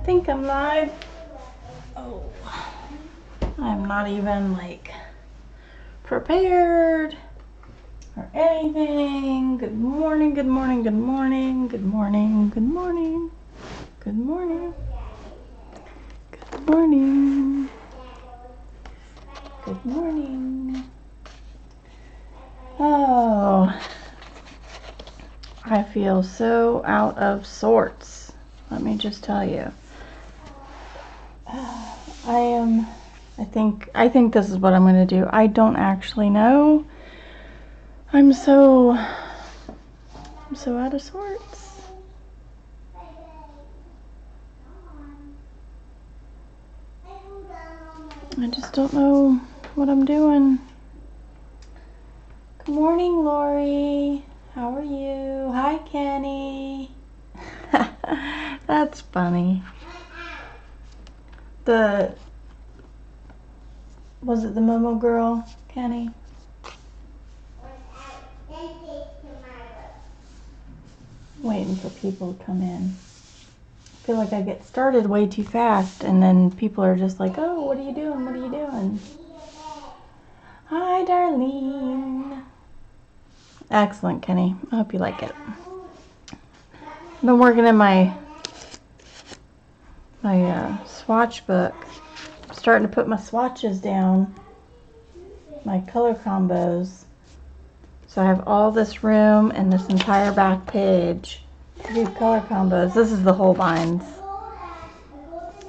think I'm live. Oh, I'm not even like prepared or anything. Good morning, good morning, good morning, good morning, good morning, good morning, good morning, good morning. Oh, I feel so out of sorts. Let me just tell you. I think this is what I'm going to do. I don't actually know. I'm so out of sorts. I just don't know what I'm doing. Good morning, Lori. How are you? Hi, Kenny. That's funny. Was it the Momo girl, Kenny? Waiting for people to come in. I feel like I get started way too fast and then people are just like, oh, what are you doing? What are you doing? Hi, Darlene. Excellent, Kenny. I hope you like it. I've been working in my swatch book. I'm starting to put my swatches down, my color combos. So I have all this room and this entire back page to do color combos. This is the Holbeins.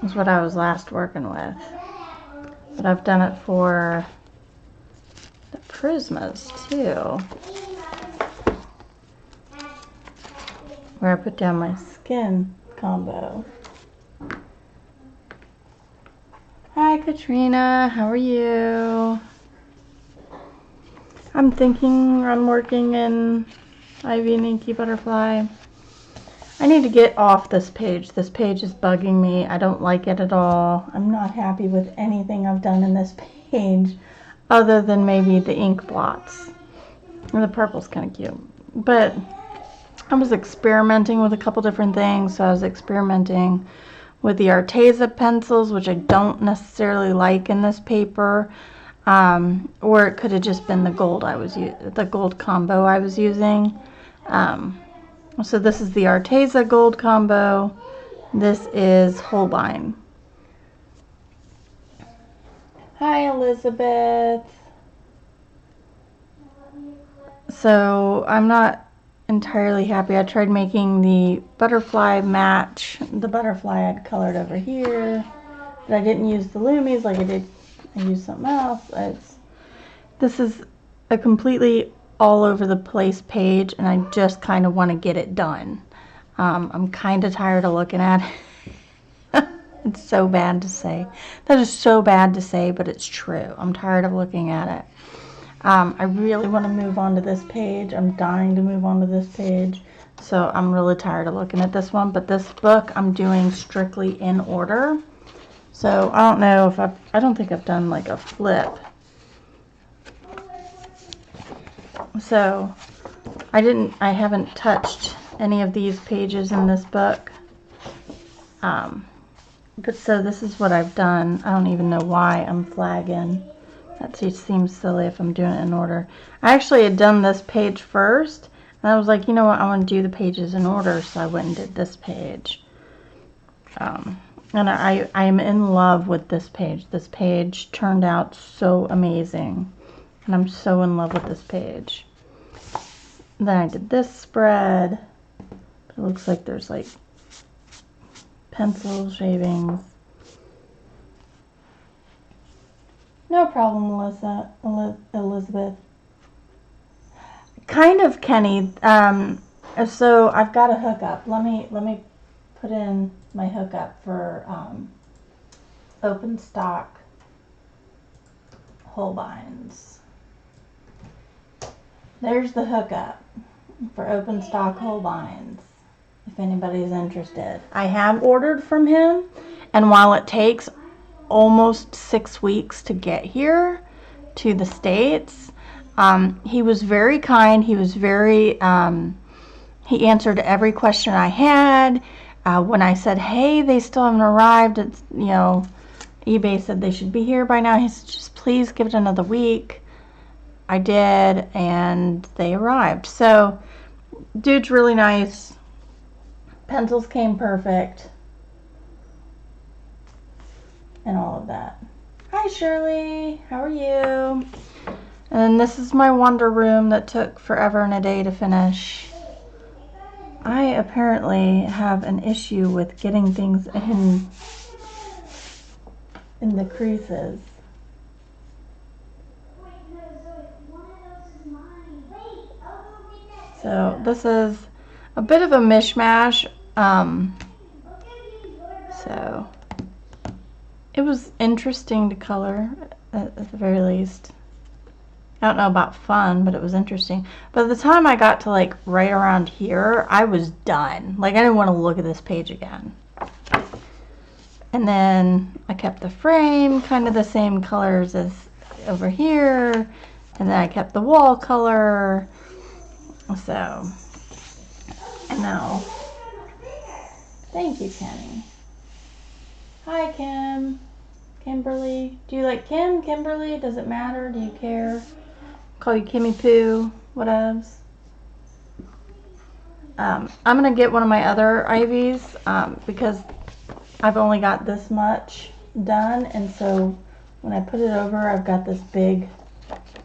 This is what I was last working with. But I've done it for the Prismas too, where I put down my skin combo. Hi Katrina, how are you? I'm thinking I'm working in Ivy and Inky Butterfly. I need to get off this page. This page is bugging me. I don't like it at all. I'm not happy with anything I've done in this page other than maybe the ink blots. And the purple's kind of cute. But I was experimenting with a couple different things. So I was experimenting with the Arteza pencils, which I don't necessarily like in this paper. Or it could have just been the gold the gold combo I was using. So this is the Arteza gold combo. This is Holbein. Hi Elizabeth. So I'm not entirely happy. I tried making the butterfly match. The butterfly I'd colored over here, but I didn't use the Lumies like I did. I used something else. This is a completely all over the place page, and I just kind of want to get it done. I'm kind of tired of looking at it. It's so bad to say. That is so bad to say, but it's true. I'm tired of looking at it. I really want to move on to this page. I'm dying to move on to this page. So I'm really tired of looking at this one. But this book I'm doing strictly in order. So I don't know if I don't think I've done like a flip. So I haven't touched any of these pages in this book. But so this is what I've done. I don't even know why I'm flagging. That just seems silly if I'm doing it in order. I actually had done this page first, and I was like, you know what, I want to do the pages in order, so I went and did this page. And I am in love with this page. This page turned out so amazing, and I'm so in love with this page. And then I did this spread. It looks like there's like pencil shavings. No problem, Elizabeth. Kind of, Kenny. So I've got a hookup. Let me put in my hookup for open stock Holbeins. There's the hookup for open stock Holbeins, if anybody's interested. I have ordered from him, and while it takes almost 6 weeks to get here to the States, he was very kind. He was very he answered every question I had. When I said, hey, they still haven't arrived, it's, you know, eBay said they should be here by now. He said, just please give it another week. I did, and they arrived. So, dude's really nice. Pencils came perfect. And all of that. Hi, Shirley. How are you? And this is my Wonder Room that took forever and a day to finish. I apparently have an issue with getting things in the creases. So this is a bit of a mishmash. So it was interesting to color at the very least. I don't know about fun, but it was interesting. By the time I got to like right around here, I was done. Like I didn't want to look at this page again. And then I kept the frame kind of the same colors as over here. And then I kept the wall color. So, and now, thank you, Kenny. Hi, Kim. Kimberly. Do you like Kim? Kimberly? Does it matter? Do you care? Call you Kimmy Poo. Whatevs. I'm going to get one of my other Ivies because I've only got this much done. And so when I put it over, I've got this big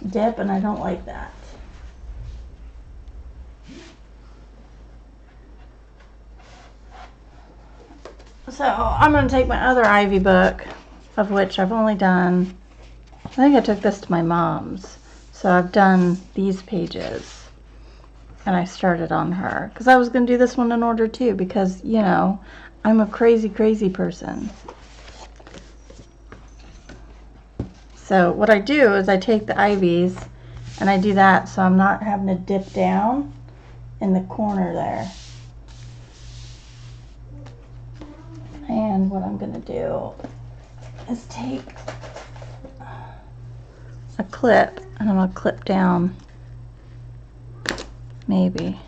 dip and I don't like that. So I'm going to take my other Ivy book, of which I've only done, I think I took this to my mom's. So I've done these pages and I started on her because I was going to do this one in order too because, you know, I'm a crazy, crazy person. So what I do is I take the Ivies and I do that so I'm not having to dip down in the corner there. And what I'm going to do is take a clip and I'm going to clip down, maybe,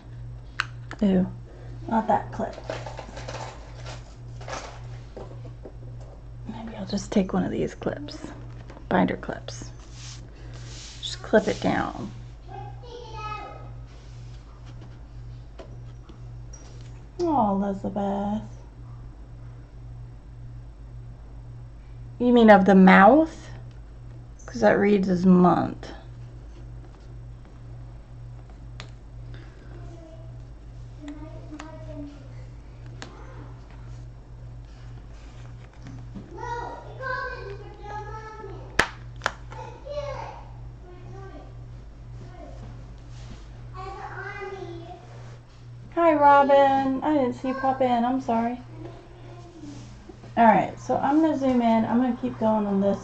ooh, not that clip. Maybe I'll just take one of these clips, binder clips. Just clip it down. Oh, Elizabeth. You mean of the mouth? Because that reads as month. Hi, Robin. I didn't see you pop in. I'm sorry. Alright, so I'm going to zoom in. I'm going to keep going on this.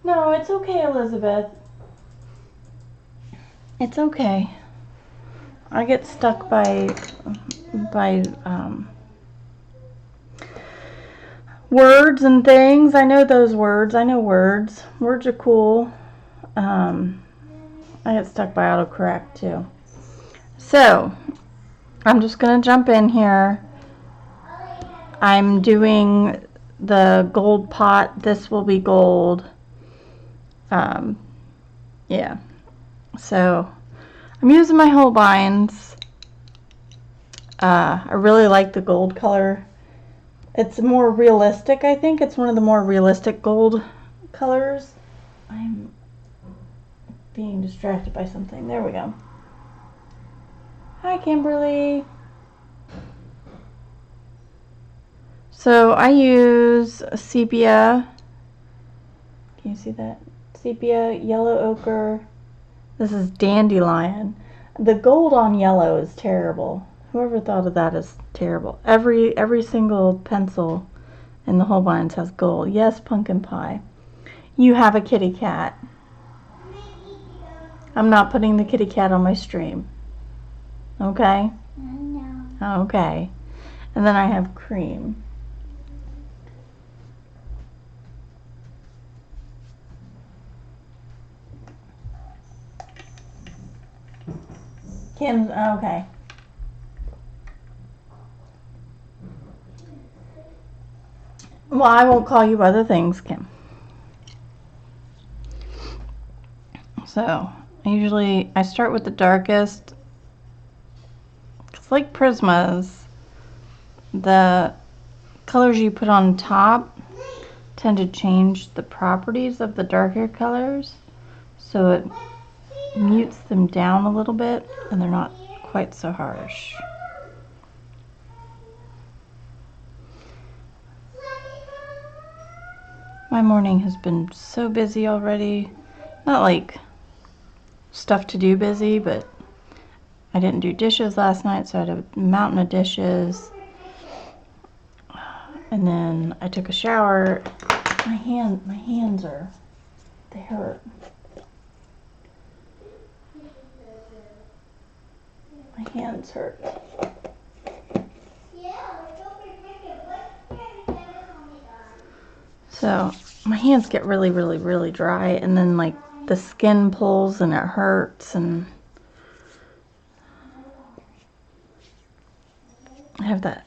No, it's okay, Elizabeth. It's okay. I get stuck by words and things. I know those words. I know words. Words are cool. I get stuck by autocorrect too. So, I'm just going to jump in here. I'm doing the gold pot. This will be gold. Yeah. So, I'm using my Holbeins. I really like the gold color. It's more realistic, I think. It's one of the more realistic gold colors. I'm being distracted by something. There we go. Hi, Kimberly. So I use sepia. Can you see that? Sepia, yellow ochre. This is dandelion. The gold on yellow is terrible. Whoever thought of that is terrible. Every single pencil in the Holbeins has gold. Yes, pumpkin pie. You have a kitty cat. I'm not putting the kitty cat on my stream. Okay? No. Okay. And then I have cream. Kim's, okay. Well, I won't call you other things, Kim. So, I start with the darkest. It's like Prismas. The colors you put on top tend to change the properties of the darker colors. So it mutes them down a little bit and they're not quite so harsh. My morning has been so busy already. Not like stuff to do busy, but I didn't do dishes last night, so I had a mountain of dishes. And then I took a shower. My hands they hurt. My hands hurt. So my hands get really, really, really dry, and then like the skin pulls and it hurts, and I have that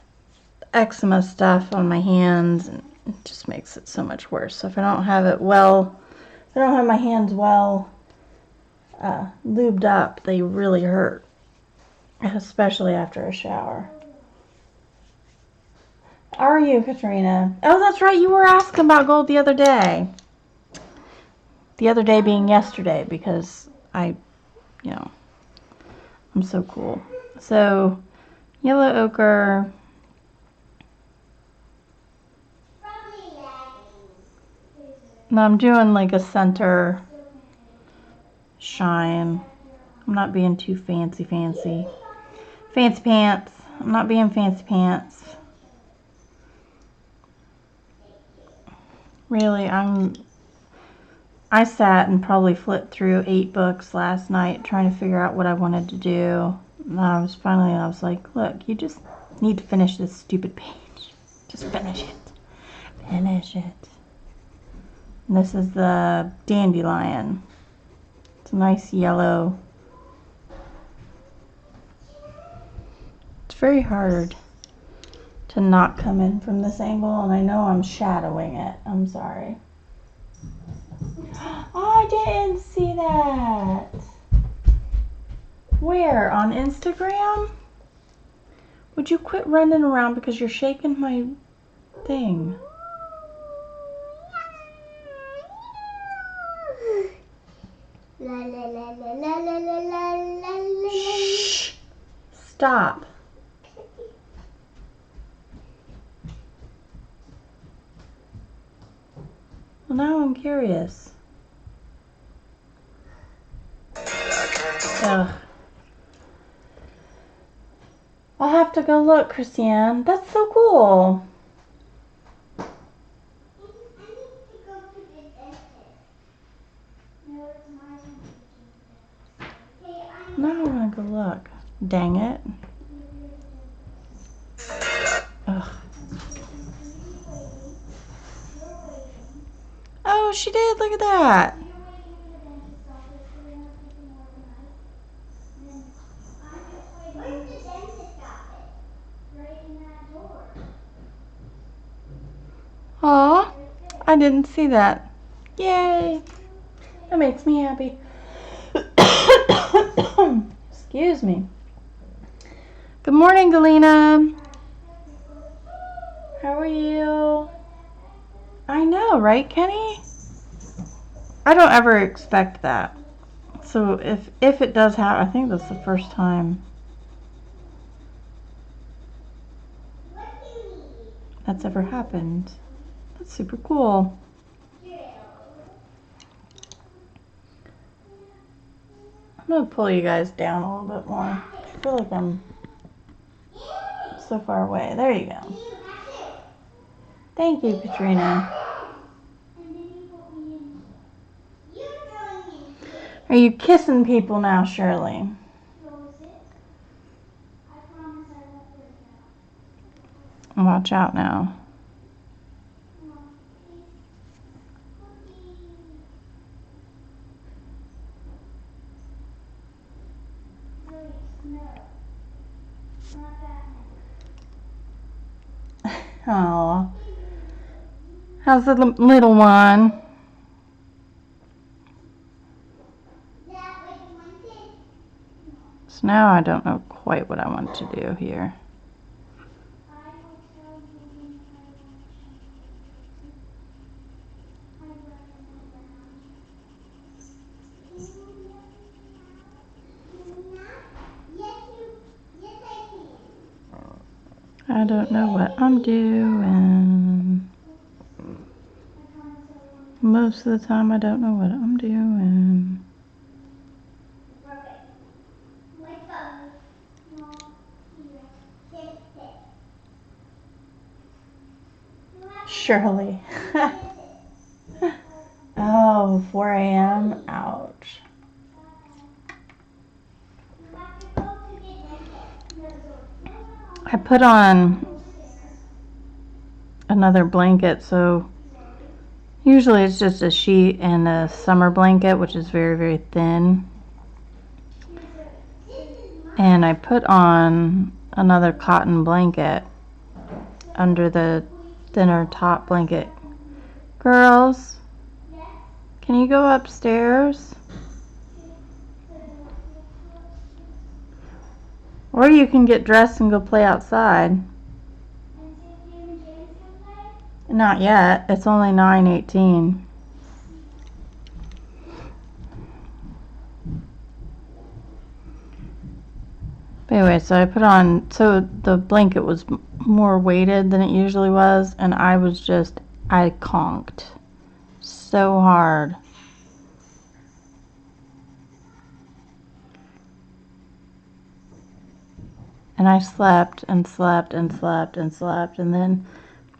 eczema stuff on my hands, and it just makes it so much worse. So if I don't have it well, if I don't have my hands well lubed up, they really hurt, especially after a shower. How are you, Katrina? Oh, that's right, you were asking about gold the other day. The other day being yesterday, because I'm so cool. So, yellow ochre. Now I'm doing like a center shine. I'm not being too fancy pants. I'm not being fancy pants. Really, I sat and probably flipped through 8 books last night trying to figure out what I wanted to do. And I was like, look, you just need to finish this stupid page. Just finish it. Finish it. And this is the dandelion. It's a nice yellow. It's very hard to not come in from this angle, and I know I'm shadowing it. I'm sorry. Oh, I didn't see that. Where? On Instagram? Would you quit running around because you're shaking my thing? Shh. Stop. Well, now I'm curious. Ugh. I'll have to go look, Christiane. That's so cool. Now I want to go look. Dang it. Ugh. Oh, she did. Look at that. Aw, I didn't see that. Yay. That makes me happy. Excuse me. Good morning, Galena. How are you? I know, right, Kenny? I don't ever expect that. So if it does happen, I think that's the first time that's ever happened. That's super cool. I'm gonna pull you guys down a little bit more. I feel like I'm so far away. There you go. Thank you, Katrina. Are you kissing people now, Shirley? Watch out now. Oh, How's the little one? So now I don't know quite what I want to do here. I don't know what I'm doing. Most of the time I don't know what I'm doing. Shirley. Oh, 4 a.m. Ouch. I put on another blanket, so usually it's just a sheet and a summer blanket, which is very, very thin. And I put on another cotton blanket under the thinner top blanket. Girls, can you go upstairs? Or you can get dressed and go play outside. Not yet. It's only 9:18. But anyway, so I put on, so the blanket was more weighted than it usually was, and I conked so hard. And I slept and slept and slept and slept, and then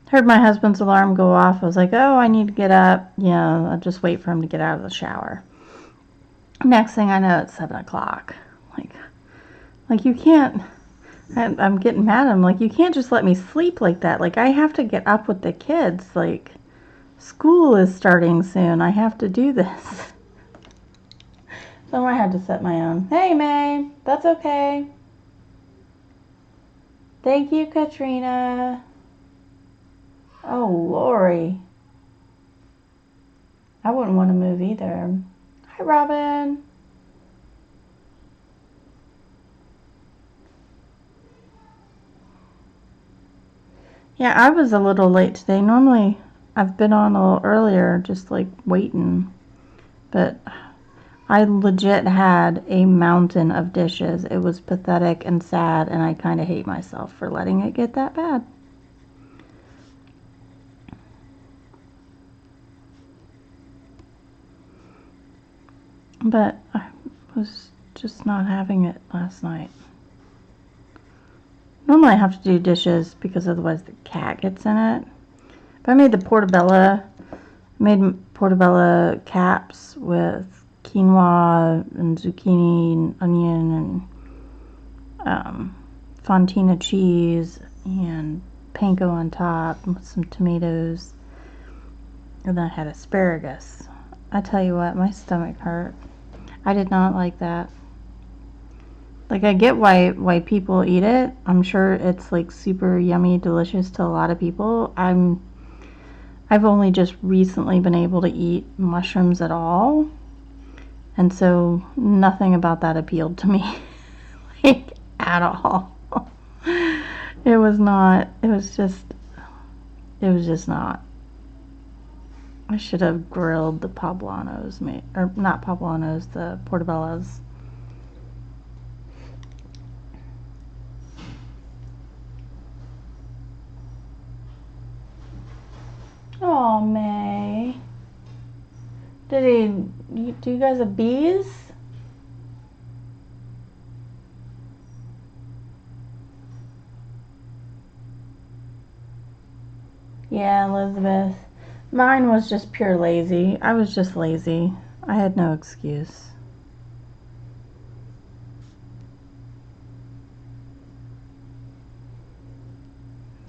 heard my husband's alarm go off. I was like, oh, I need to get up. I'll just wait for him to get out of the shower. Next thing I know, it's 7 o'clock. Like you can't, I'm getting mad. I'm like, you can't just let me sleep like that. Like, I have to get up with the kids. Like, school is starting soon. I have to do this. So I had to set my own. Hey, May. That's okay. Thank you, Katrina. Oh, Lori. I wouldn't want to move either. Hi, Robin. Yeah, I was a little late today. Normally, I've been on a little earlier, just like waiting. But I legit had a mountain of dishes. It was pathetic and sad, and I kind of hate myself for letting it get that bad. But I was just not having it last night. Normally I have to do dishes because otherwise the cat gets in it. But I made portobello caps with quinoa and zucchini and onion and fontina cheese and panko on top with some tomatoes. And then I had asparagus. I tell you what, my stomach hurt. I did not like that. Like, I get why people eat it. I'm sure it's like super yummy, delicious to a lot of people. I've only just recently been able to eat mushrooms at all, and so nothing about that appealed to me, like, at all. It was just not. I should have grilled the poblanos, or not poblanos, the portobellos. Oh, May. Do you guys have bees? Yeah, Elizabeth. Mine was just pure lazy. I was just lazy. I had no excuse.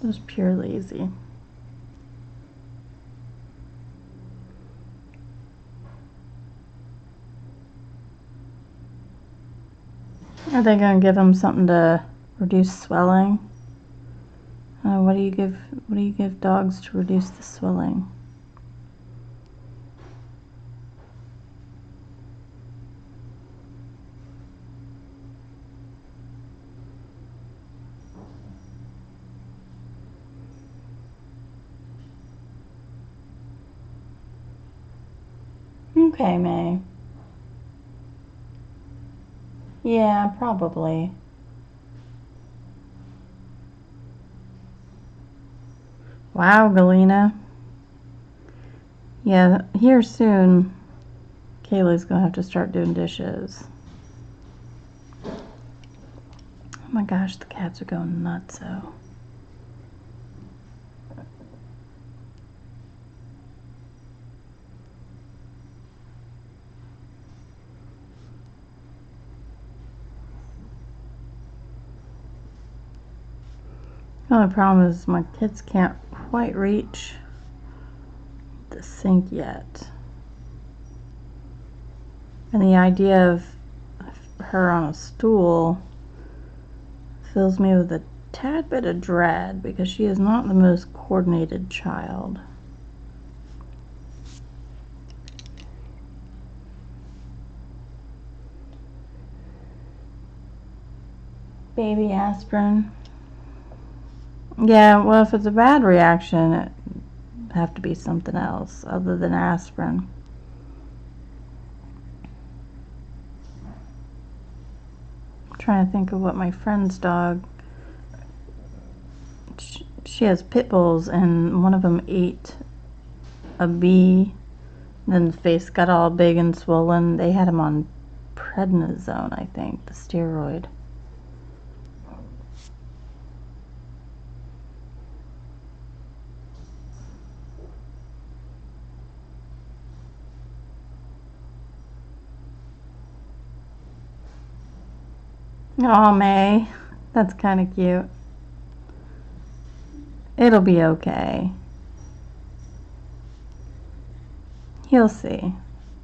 It was pure lazy. Are they gonna give them something to reduce swelling? What do you give dogs to reduce the swelling? Okay, May. Yeah, probably. Wow, Galena. Yeah, here soon, Kaylee's gonna have to start doing dishes. Oh my gosh, the cats are going nuts, though. The only problem is my kids can't quite reach the sink yet. And the idea of her on a stool fills me with a tad bit of dread because she is not the most coordinated child. Baby aspirin. Yeah, well, if it's a bad reaction, it would have to be something else other than aspirin. I'm trying to think of what my friend's dog. She has pit bulls, and one of them ate a bee. Then the face got all big and swollen. They had him on prednisone, I think, the steroid. Oh, May. That's kind of cute. It'll be okay. He'll see.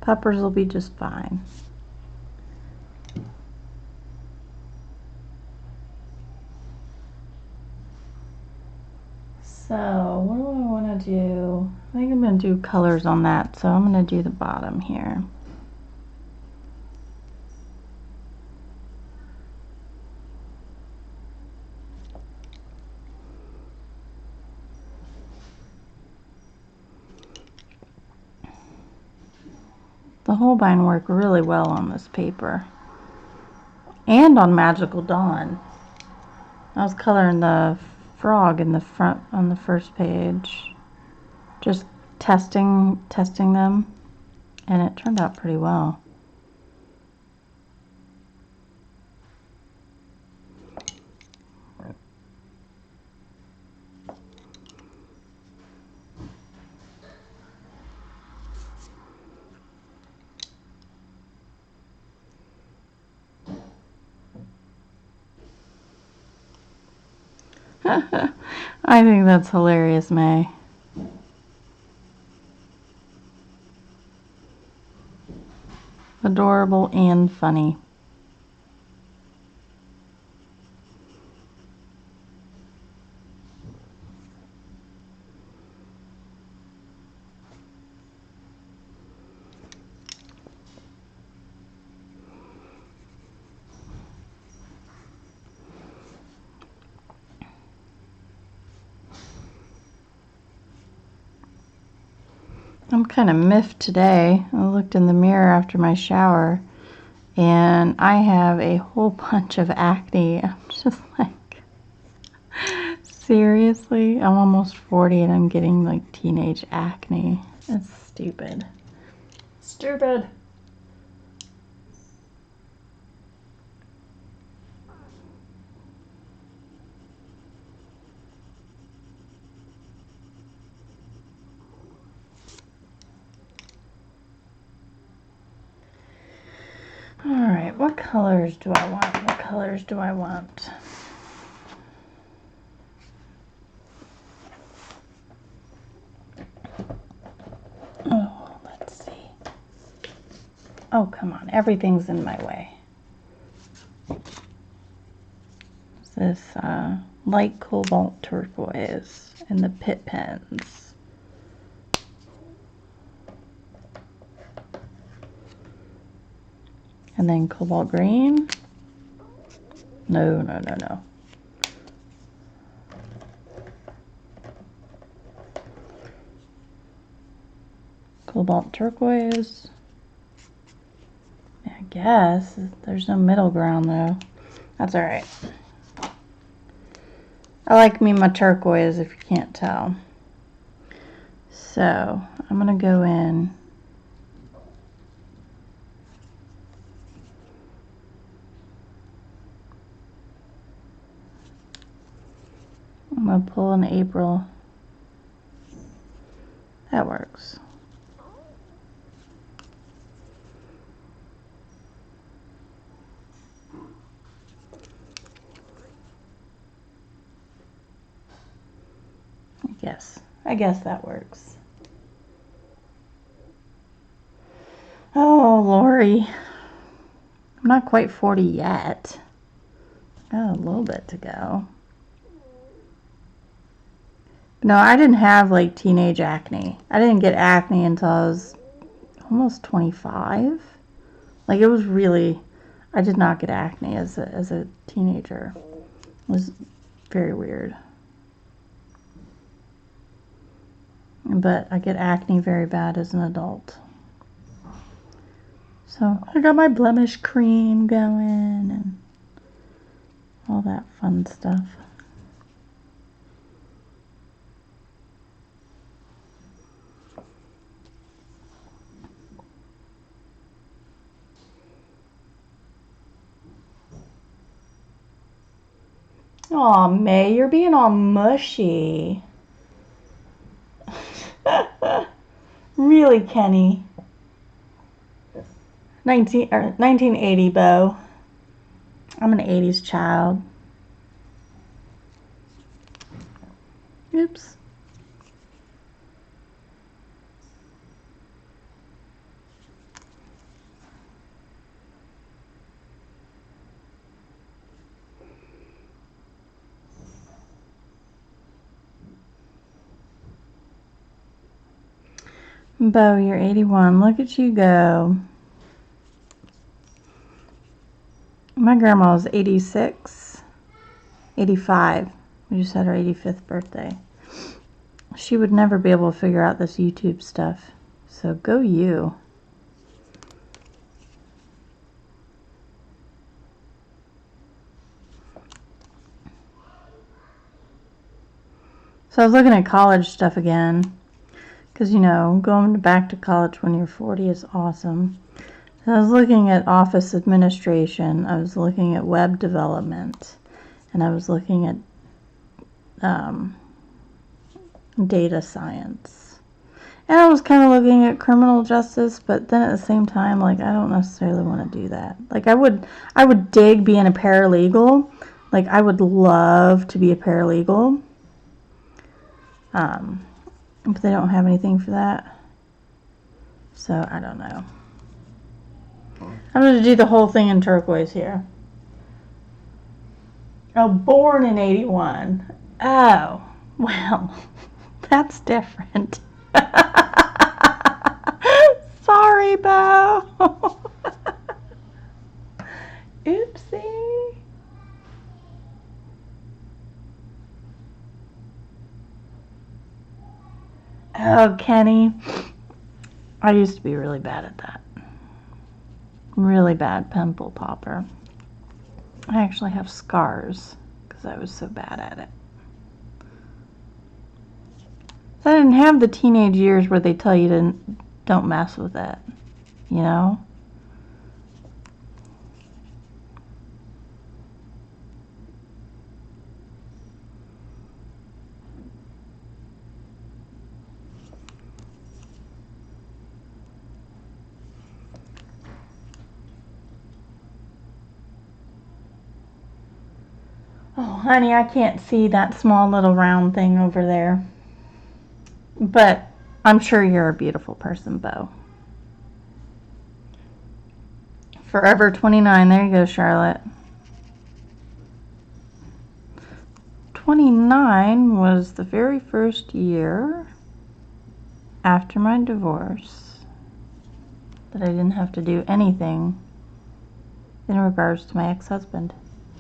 Puppers will be just fine. So, what do I want to do? I think I'm going to do colors on that, so I'm going to do the bottom here. The Holbein worked really well on this paper. And on Magical Dawn. I was coloring the frog in the front on the first page. Just testing them, and it turned out pretty well. I think that's hilarious, May. Adorable and funny. I'm kind of miffed today. I looked in the mirror after my shower and I have a whole bunch of acne. I'm just like, seriously? I'm almost 40 and I'm getting like teenage acne. It's stupid. Stupid. Alright, what colors do I want? What colors do I want? Oh, let's see. Oh, come on. Everything's in my way. This light cobalt turquoise and the pit pens. And then cobalt green. No. Cobalt turquoise. guess. There's no middle ground though. That's alright. I like me my turquoise if you can't tell. So I'm going to go in. I'm going to pull an April. That works. I guess that works. Oh, Lori. I'm not quite 40 yet. Got a little bit to go. No, I didn't have like teenage acne. I didn't get acne until I was almost 25. Like it was really, I did not get acne as a teenager. It was very weird. But I get acne very bad as an adult. So I got my blemish cream going and all that fun stuff. Aw, May, you're being all mushy. Really, Kenny. 1980 bow. I'm an 80s child. Oops. Bo, you're 81. Look at you go. My grandma was 86, 85. We just had her 85th birthday. She would never be able to figure out this YouTube stuff. So go you. So I was looking at college stuff again. Because, you know, going back to college when you're 40 is awesome. So I was looking at office administration. I was looking at web development. And I was looking at data science. And I was kind of looking at criminal justice, but then at the same time, like, I don't necessarily want to do that. Like, I would dig being a paralegal. Like, I would love to be a paralegal. But they don't have anything for that. So, I don't know. I'm going to do the whole thing in turquoise here. Oh, born in 81. Oh, well, that's different. Sorry, Bo. Oopsie. Oh, Kenny. I used to be really bad at that. Really bad pimple popper. I actually have scars because I was so bad at it. I didn't have the teenage years where they tell you to don't mess with it, you know? Oh, honey, I can't see that small little round thing over there. But I'm sure you're a beautiful person, Bo. Forever 29. There you go, Charlotte. 29 was the very first year after my divorce that I didn't have to do anything in regards to my ex-husband.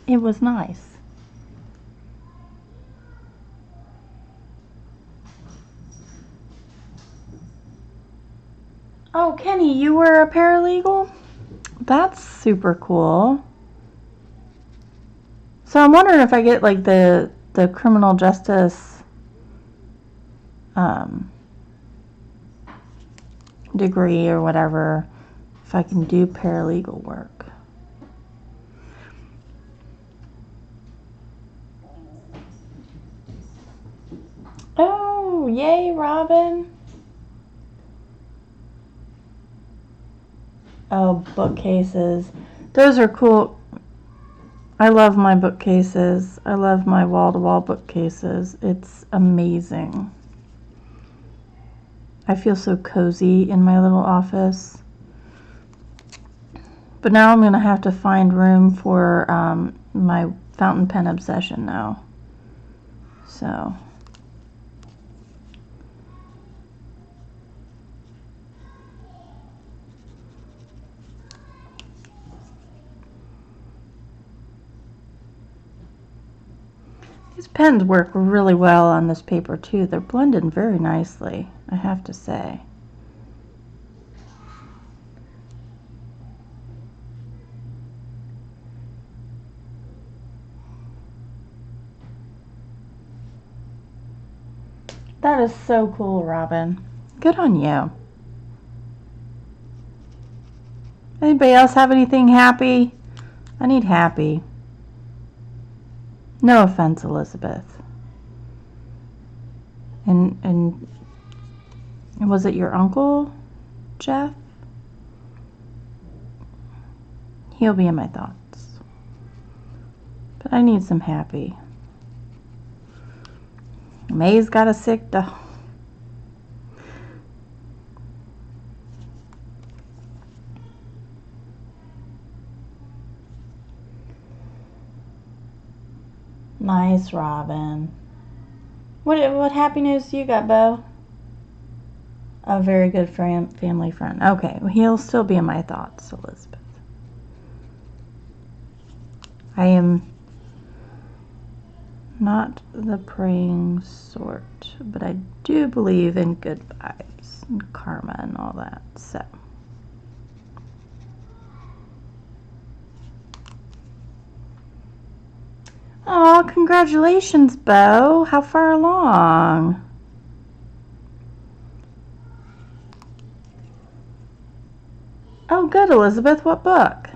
It was nice. Oh, Kenny, you were a paralegal? That's super cool. So I'm wondering if I get like the criminal justice degree or whatever, if I can do paralegal work. Oh, yay, Robin. Oh, bookcases. Those are cool. I love my bookcases. I love my wall-to-wall bookcases. It's amazing. I feel so cozy in my little office. But now I'm going to have to find room for my fountain pen obsession now. So. These pens work really well on this paper too. They're blended very nicely, I have to say. That is so cool, Robin. Good on you. Anybody else have anything happy? I need happy. No offense, Elizabeth. And was it your uncle, Jeff? He'll be in my thoughts. But I need some happy. May's got a sick dog. Nice, Robin. What happy news you got, Bo? A very good family friend. Okay, well, he'll still be in my thoughts, Elizabeth. I am not the praying sort, but I do believe in good vibes and karma and all that, so. Oh, congratulations, Bo. How far along? Oh, good, Elizabeth. What book?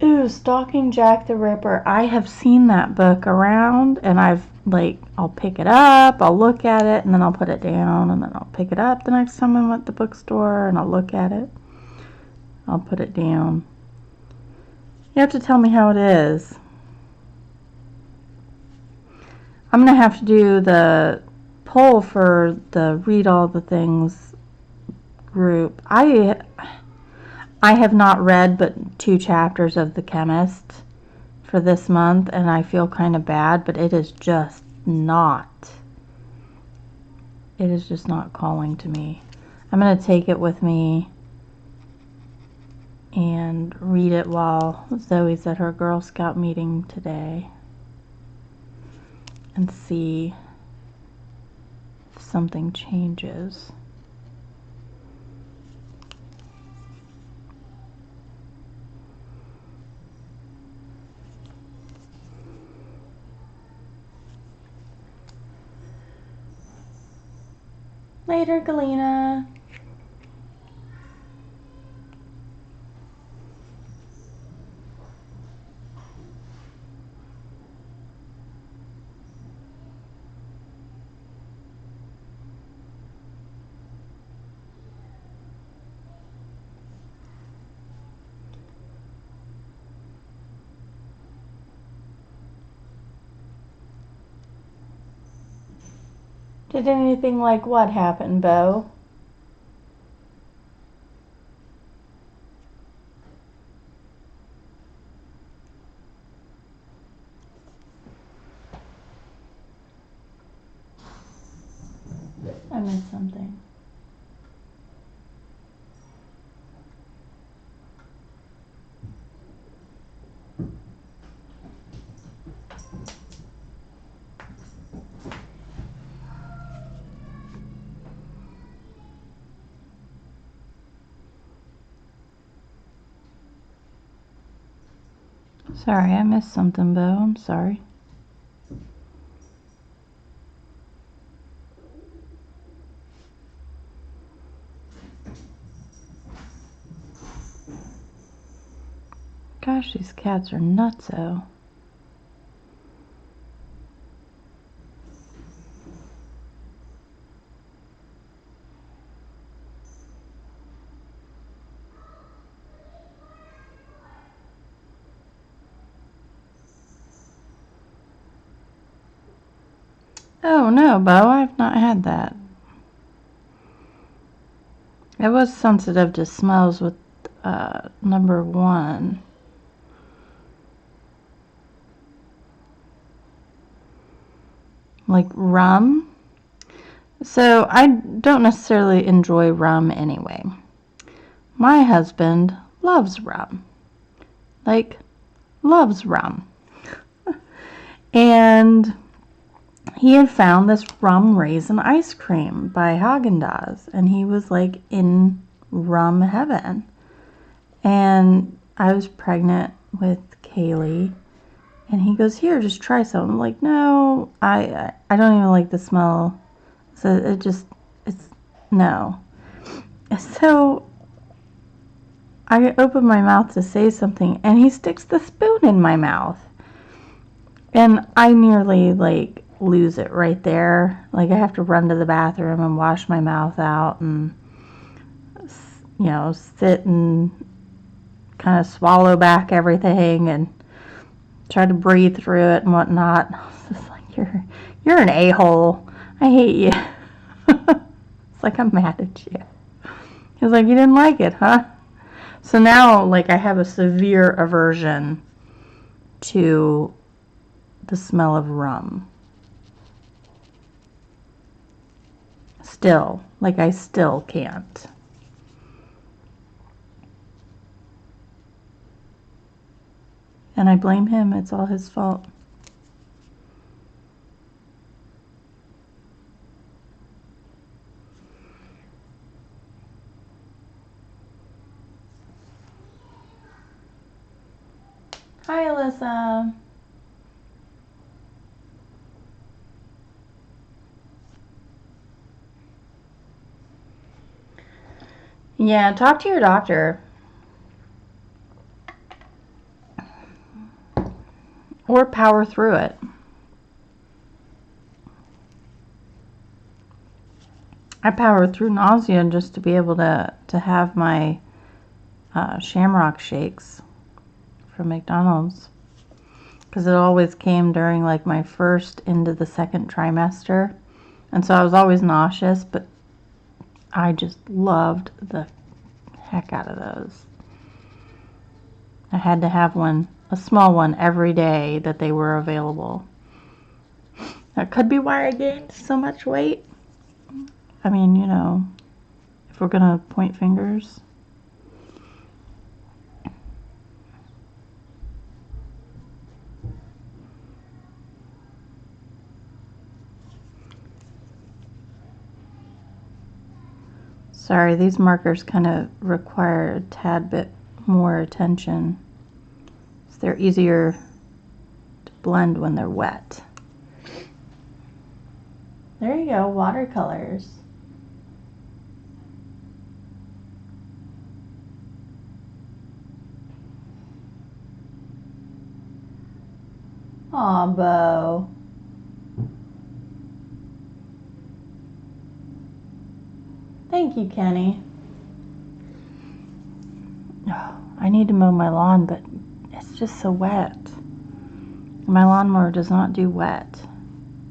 Ooh, Stalking Jack the Ripper. I have seen that book around, and I'll pick it up, I'll look at it, and then I'll put it down, and then I'll pick it up the next time I'm at the bookstore, and I'll look at it. I'll put it down. You have to tell me how it is. I'm going to have to do the poll for the Read All the Things group. I have not read but 2 chapters of The Chemist for this month, and I feel kind of bad, but it is just not calling to me. I'm going to take it with me and read it while Zoe's at her Girl Scout meeting today and see if something changes. Later, Galena. Did anything like what happen, Bo? I missed something. Sorry, I missed something, Bo. I'm sorry. Gosh, these cats are nutso. Oh no, Bo, I've not had that. I was sensitive to smells with number 1. Like rum. So I don't necessarily enjoy rum anyway. My husband loves rum. Like, loves rum. And he had found this rum raisin ice cream by Haagen-Dazs, and he was like in rum heaven. And I was pregnant with Kaylee, and he goes, "Here, just try some." I'm like, "No, I don't even like the smell." So it's no. So I open my mouth to say something, and he sticks the spoon in my mouth, and I nearly like lose it right there. Like, I have to run to the bathroom and wash my mouth out and, you know, sit and kind of swallow back everything and try to breathe through it and whatnot. I was just like, you're an a-hole. I hate you. It's like, I'm mad at you. He was like, "You didn't like it, huh?" So now, like, I have a severe aversion to the smell of rum. Still, like, I still can't. And I blame him. It's all his fault. Hi, Alyssa. Yeah, talk to your doctor. Or power through it. I powered through nausea just to be able to have my Shamrock shakes from McDonald's. Because it always came during like my first into the second trimester. And so I was always nauseous, but I just loved the heck out of those. I had to have one, a small one, every day that they were available. That could be why I gained so much weight. I mean, you know, if we're gonna point fingers. Sorry, these markers kind of require a tad bit more attention. So they're easier to blend when they're wet. There you go, watercolors. Aw, Bo. Thank you, Kenny. Oh, I need to mow my lawn, but it's just so wet. My lawnmower does not do wet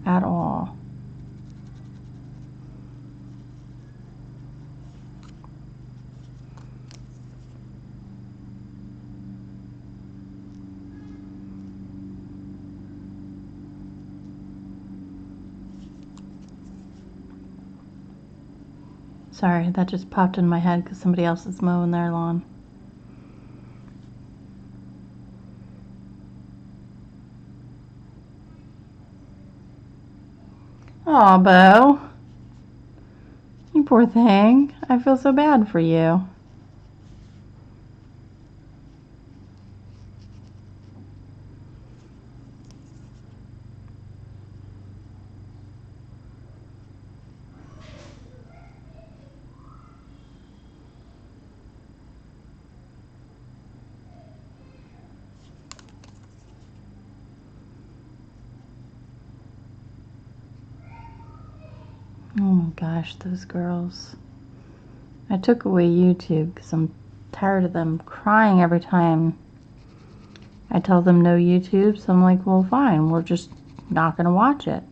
at all. Sorry, that just popped in my head because somebody else is mowing their lawn. Aw, Bo. You poor thing. I feel so bad for you. Oh my gosh, those girls. I took away YouTube because I'm tired of them crying every time I tell them no YouTube. So I'm like, well, fine, we're just not going to watch it.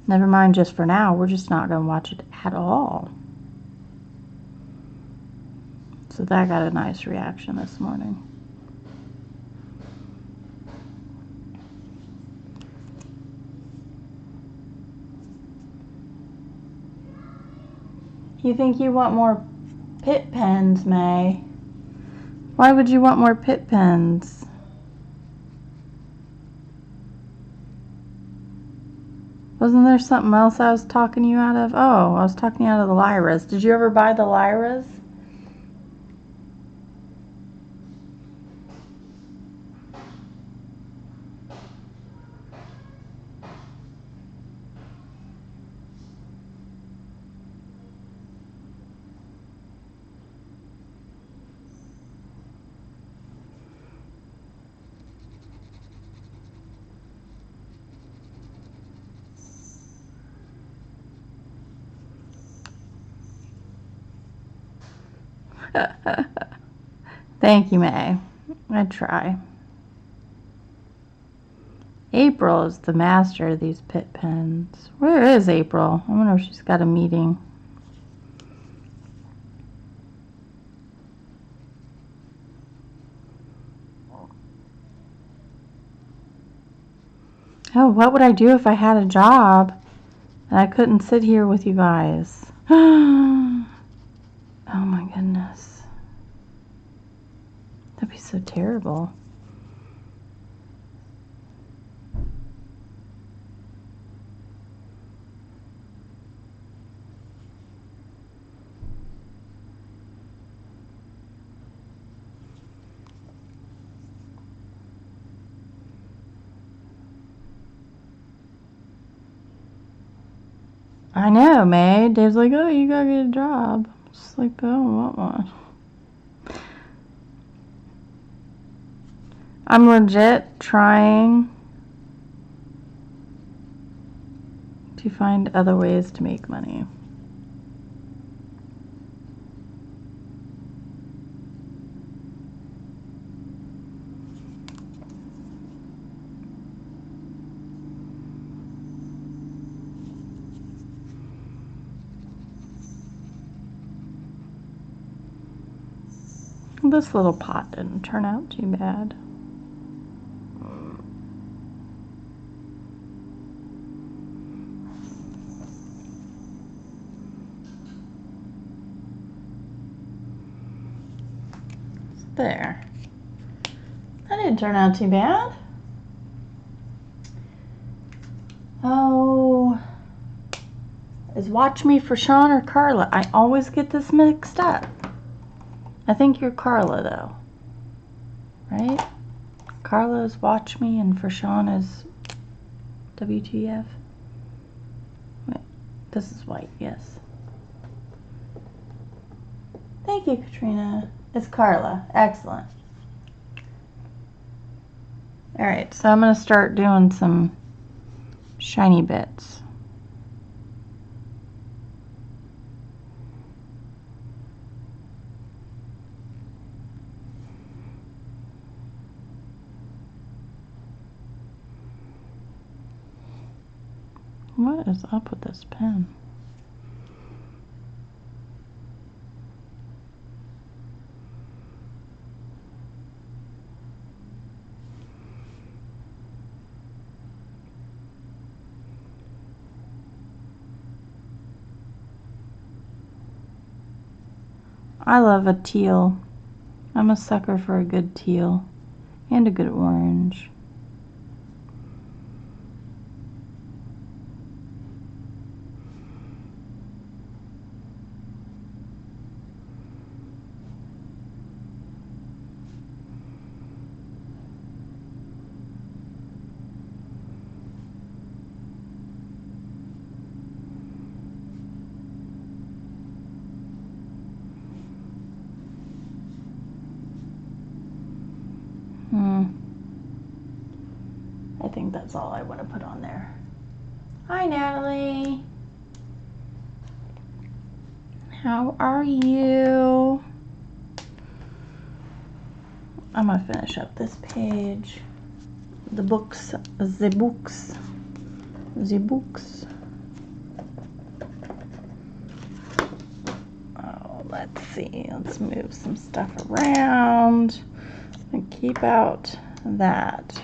Never mind just for now, we're just not going to watch it at all. So that got a nice reaction this morning. You think you want more pit pens, May? Why would you want more pit pens? Wasn't there something else I was talking you out of? Oh, I was talking you out of the Lyras. Did you ever buy the Lyras? Thank you, May. I try. April is the master of these pit pens. Where is April? I wonder if she's got a meeting. Oh, what would I do if I had a job and I couldn't sit here with you guys? Oh my goodness. That'd be so terrible. I know, May. Dave's like, oh, you gotta get a job. I'm just like, but I don't want one. I'm legit trying to find other ways to make money. This little pot didn't turn out too bad. There. That didn't turn out too bad. Oh, is Watch Me for Sean or Carla? I always get this mixed up. I think you're Carla, though. Right? Carla is Watch Me and for Sean is WTF. Wait, this is white, yes. Thank you, Katrina. It's Carla. Excellent. Alright, so I'm going to start doing some shiny bits. What is up with this pen? I love a teal. I'm a sucker for a good teal and a good orange. I think that's all I want to put on there. Hi, Natalie. How are you? I'm gonna finish up this page. The books, the books, the books. Oh, let's see. Let's move some stuff around and keep out that.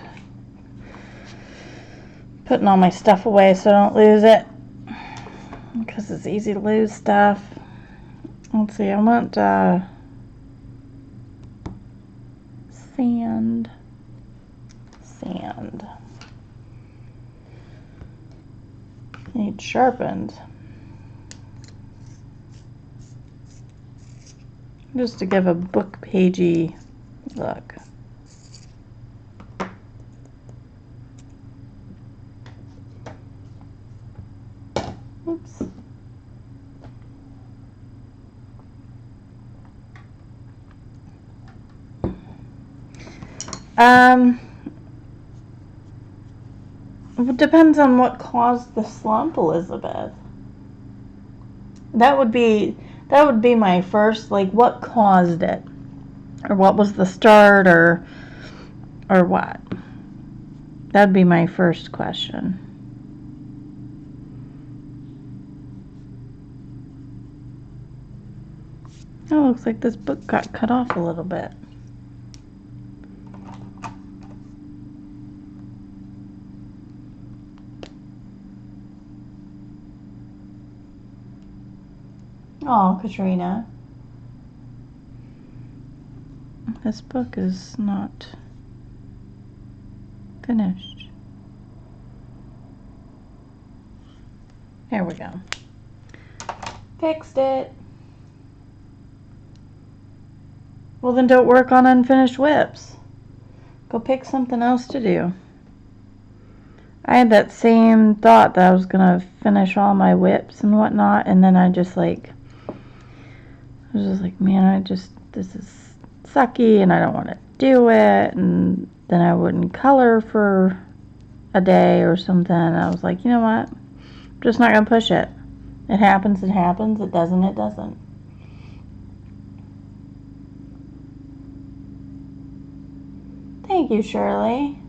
Putting all my stuff away so I don't lose it, because it's easy to lose stuff. Let's see, I want sand. Need sharpened. Just to give a book pagey look. Oops. It depends on what caused the slump, Elizabeth. That would be my first, like, what caused it? Or what was the start, or what? That'd be my first question. Oh, looks like this book got cut off a little bit. Oh, Katrina. This book is not finished. There we go. Fixed it. Well, then don't work on unfinished whips. Go pick something else to do. I had that same thought that I was gonna finish all my whips and whatnot, and then I was just like, man, this is sucky, and I don't want to do it, and then I wouldn't color for a day or something. I was like, you know what? I'm just not gonna push it. It happens, it happens. It doesn't, it doesn't. Thank you, Shirley.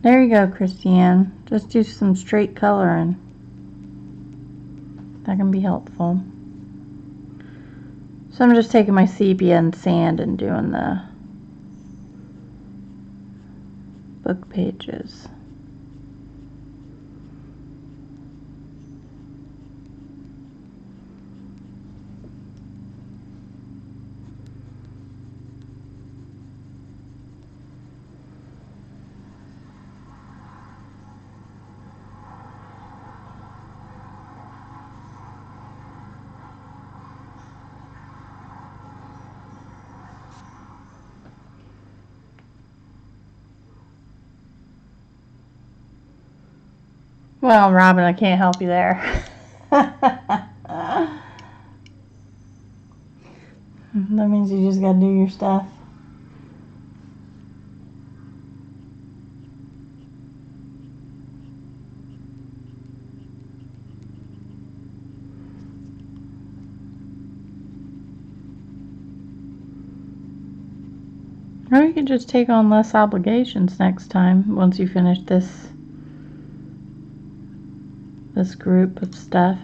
There you go, Christiane. Just do some straight coloring. That can be helpful. So I'm just taking my sepia and sand and doing the book pages. Well, Robin, I can't help you there. That means you just gotta do your stuff. Or you could just take on less obligations next time once you finish this group of stuff.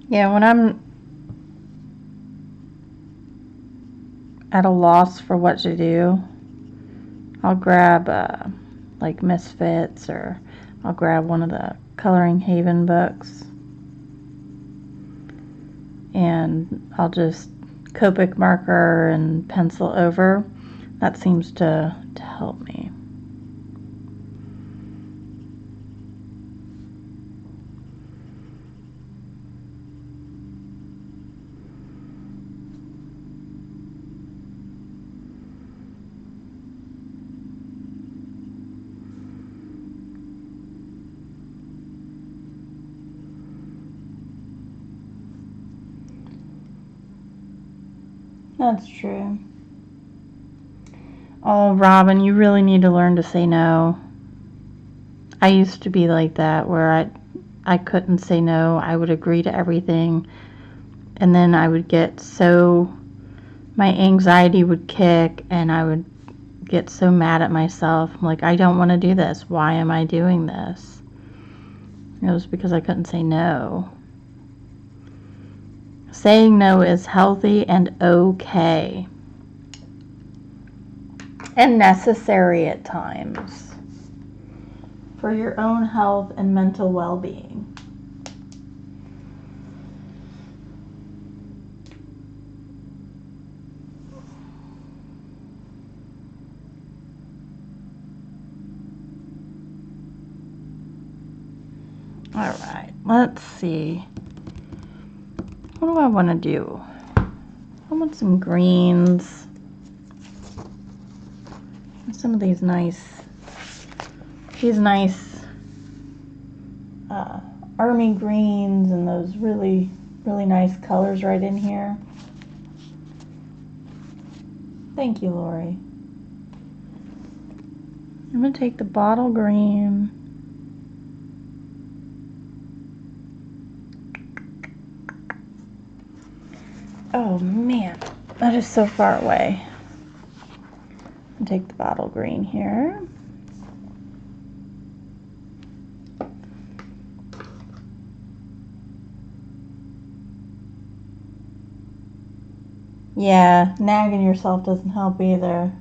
Yeah, when I'm at a loss for what to do, I'll grab like Misfits, or I'll grab one of the Coloring Haven books, and I'll just Copic marker and pencil over. That seems to help me. That's true. Oh, Robin, you really need to learn to say no. I used to be like that, where I couldn't say no. I would agree to everything, and then I would get so, my anxiety would kick, and I would get so mad at myself. I'm like, I don't want to do this. Why am I doing this? It was because I couldn't say no. Saying no is healthy and okay, and necessary at times for your own health and mental well-being. All right, let's see. What do I want to do? I want some greens. And some of these nice army greens, and those really nice colors right in here. Thank you, Lori. I'm going to take the bottle green. Oh man, that is so far away. I'll take the bottle green here. Yeah, nagging yourself doesn't help either.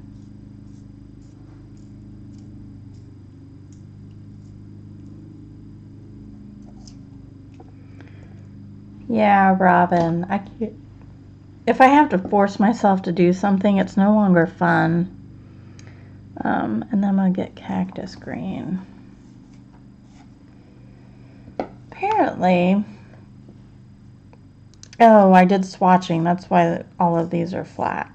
Yeah, Robin, if I have to force myself to do something, it's no longer fun. And then I'm going to get cactus green. Apparently, oh, I did swatching. That's why all of these are flat.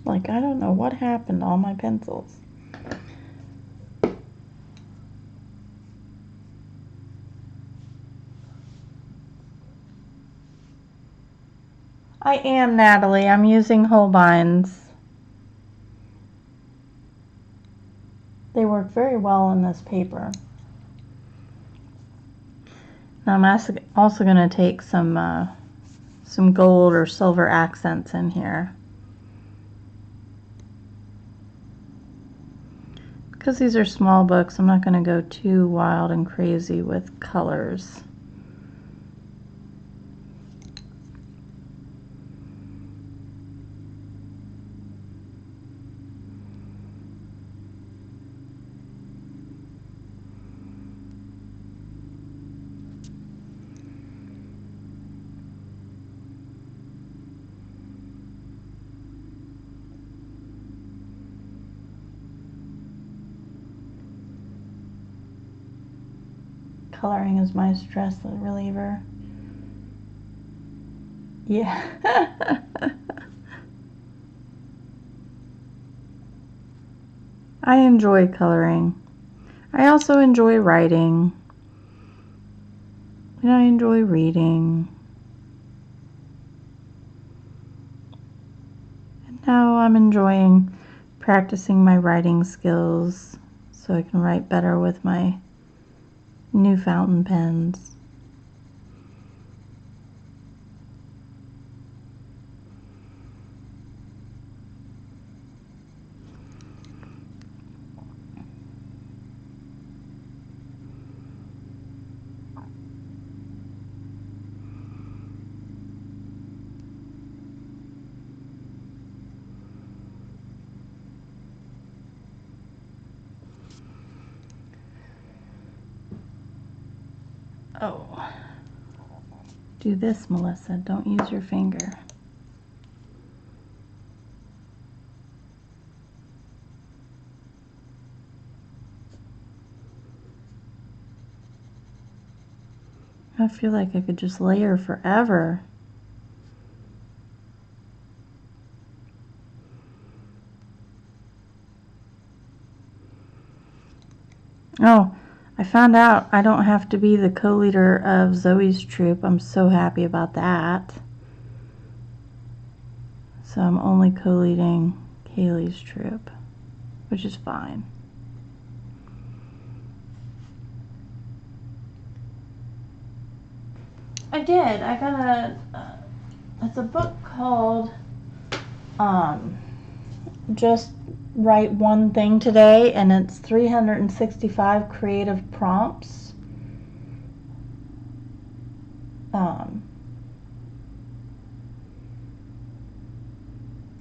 Like, I don't know what happened to all my pencils. I am, Natalie. I'm using Holbein's. They work very well in this paper. Now I'm also going to take some gold or silver accents in here. Because these are small books, I'm not going to go too wild and crazy with colors. Coloring is my stress reliever. Yeah. I enjoy coloring. I also enjoy writing. And I enjoy reading. And now I'm enjoying practicing my writing skills so I can write better with my new fountain pens. Oh. Do this, Melissa. Don't use your finger. I feel like I could just layer forever. Oh, I found out I don't have to be the co-leader of Zoe's troop. I'm so happy about that. So I'm only co-leading Kaylee's troop, which is fine. I did. I got it's a book called Just Write One Thing Today, and it's 365 creative prompts.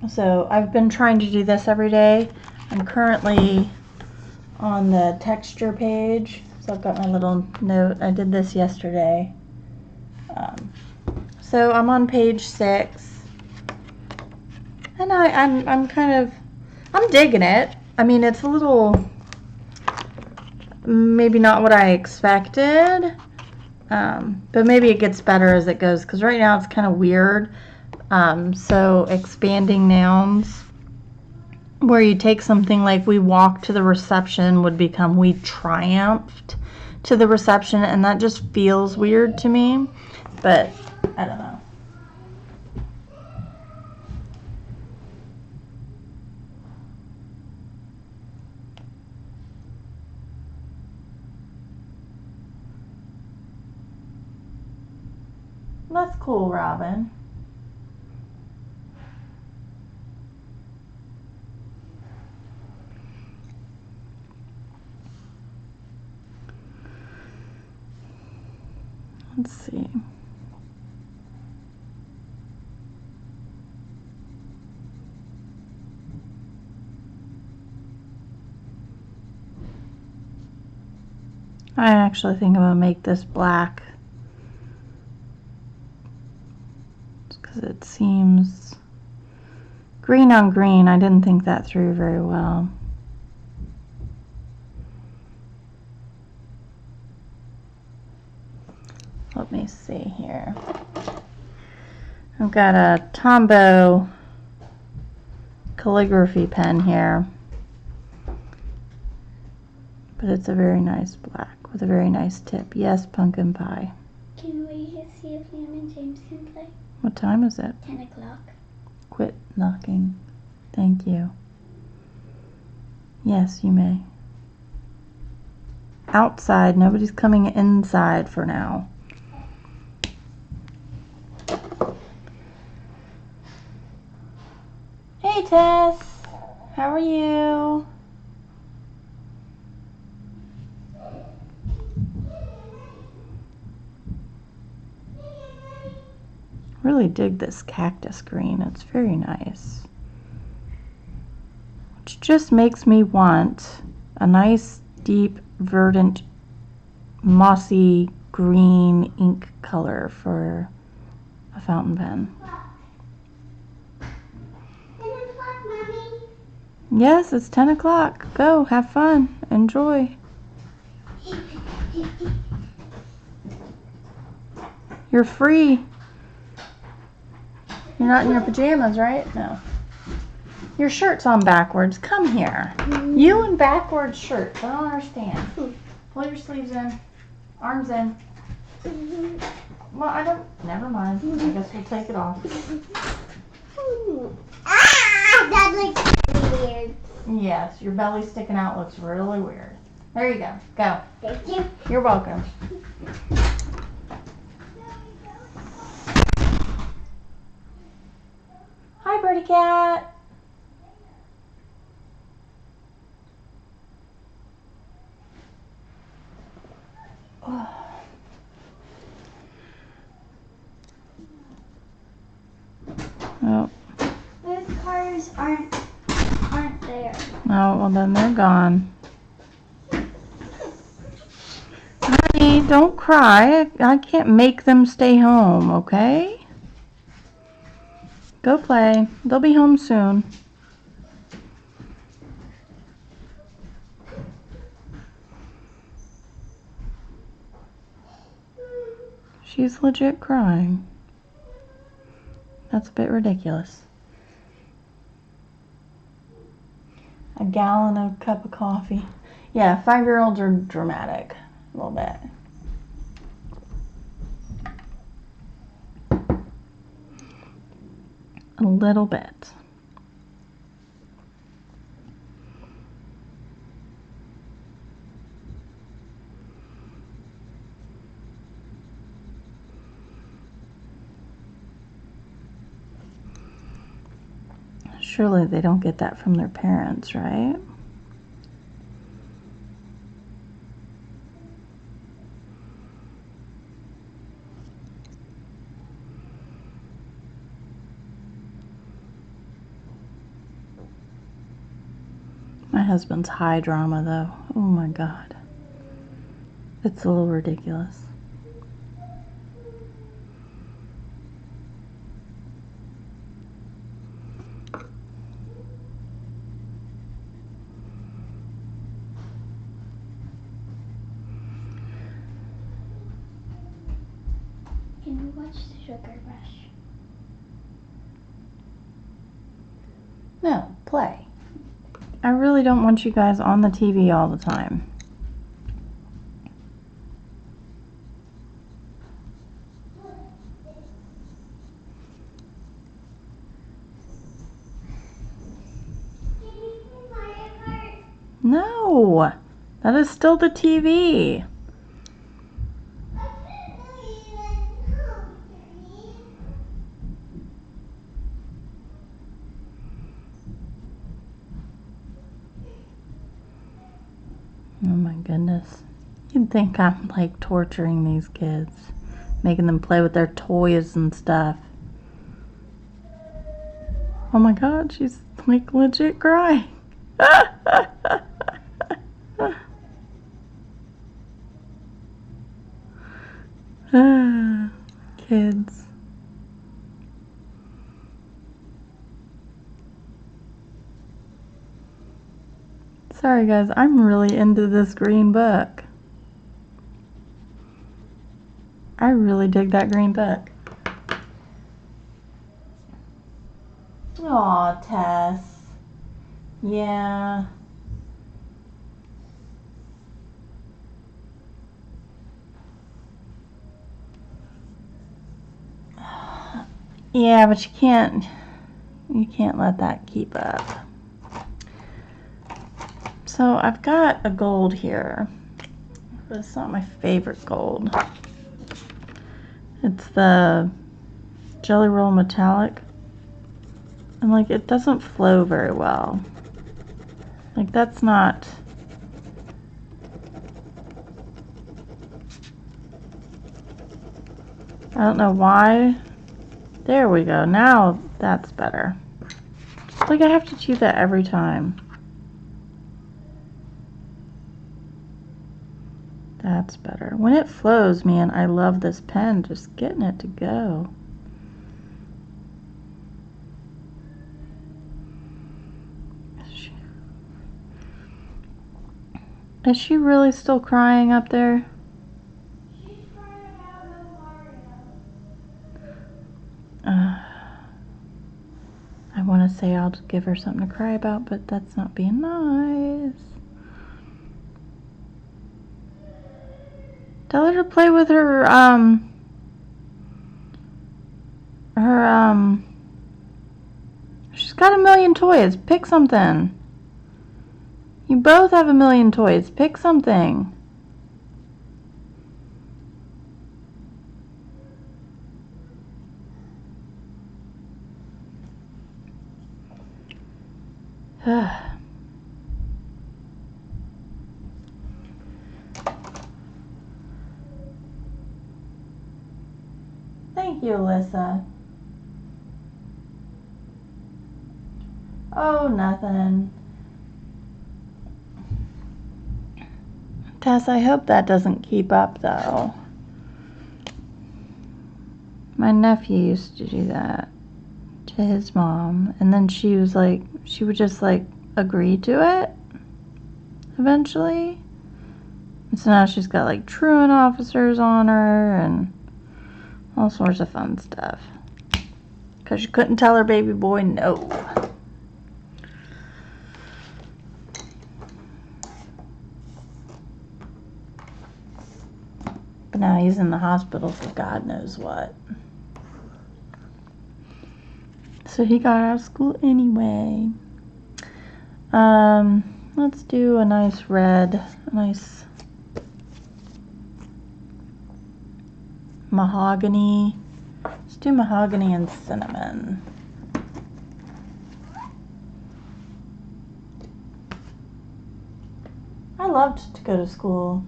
So I've been trying to do this every day. I'm currently on the texture page, so I've got my little note. I did this yesterday. So I'm on page 6, and I'm digging it. I mean, it's a little, maybe not what I expected, but maybe it gets better as it goes, because right now it's kind of weird. So expanding nouns, where you take something like we walked to the reception would become we triumphed to the reception, and that just feels weird to me, but I don't know. That's cool, Robin. Let's see. I actually think I'm going to make this black, because it seems green on green. I didn't think that through very well. Let me see here. I've got a Tombow calligraphy pen here, but it's a very nice black with a very nice tip. Yes, pumpkin pie. Can we see if Liam and James can play? What time is it? 10 o'clock. Quit knocking. Thank you. Yes, you may. Outside. Nobody's coming inside for now. Hey, Tess. How are you? Really dig this cactus green. It's very nice. Which just makes me want a nice, deep, verdant, mossy green ink color for a fountain pen. 10 o'clock, Mommy. Yes, it's 10 o'clock. Go, have fun, enjoy. You're free. You're not in your pajamas, right? No. Your shirt's on backwards. Come here. You and backwards shirts. I don't understand. Pull your sleeves in. Arms in. Well, I don't. Never mind. I guess we'll take it off. That looks weird. Yes, your belly sticking out looks really weird. There you go. Go. Thank you. You're welcome. Hi, birdie cat. Oh. Those cars aren't there. Oh, well then they're gone. Honey. honey, don't cry. I can't make them stay home, okay? Go play. They'll be home soon. She's legit crying. That's a bit ridiculous. A gallon of cup of coffee. Yeah, 5-year-olds are dramatic. A little bit. A little bit. Surely they don't get that from their parents, right? My husband's high drama, though. Oh my God. It's a little ridiculous. Can we watch the Sugar Rush? No, play. I really don't want you guys on the TV all the time. No, that is still the TV. Oh my goodness. You'd think I'm like torturing these kids, making them play with their toys and stuff. Oh my God, she's like legit crying. Kids. Sorry guys, I'm really into this green book. I really dig that green book. Aw, Tess. Yeah. Yeah, but you can't let that keep up. So I've got a gold here, but it's not my favorite gold. It's the Jelly Roll Metallic. And like it doesn't flow very well. Like that's not... I don't know why. There we go. Now that's better. Like I have to chew that every time. That's better. When it flows, man, I love this pen. Just getting it to go. Is she really still crying up there? She's crying about no Mario. I want to say I'll just give her something to cry about, but that's not being nice. Tell her to play with her, she's got a million toys. Pick something. You both have a million toys. Pick something. Thank you, Alyssa. Oh, nothing. Tess, I hope that doesn't keep up, though. My nephew used to do that to his mom, and then she would just, like, agree to it eventually. And so now she's got, like, truant officers on her and all sorts of fun stuff. Because she couldn't tell her baby boy no. But now he's in the hospital for God knows what. So he got out of school anyway. Let's do a nice red, a nice mahogany. Let's do mahogany and cinnamon. I loved to go to school.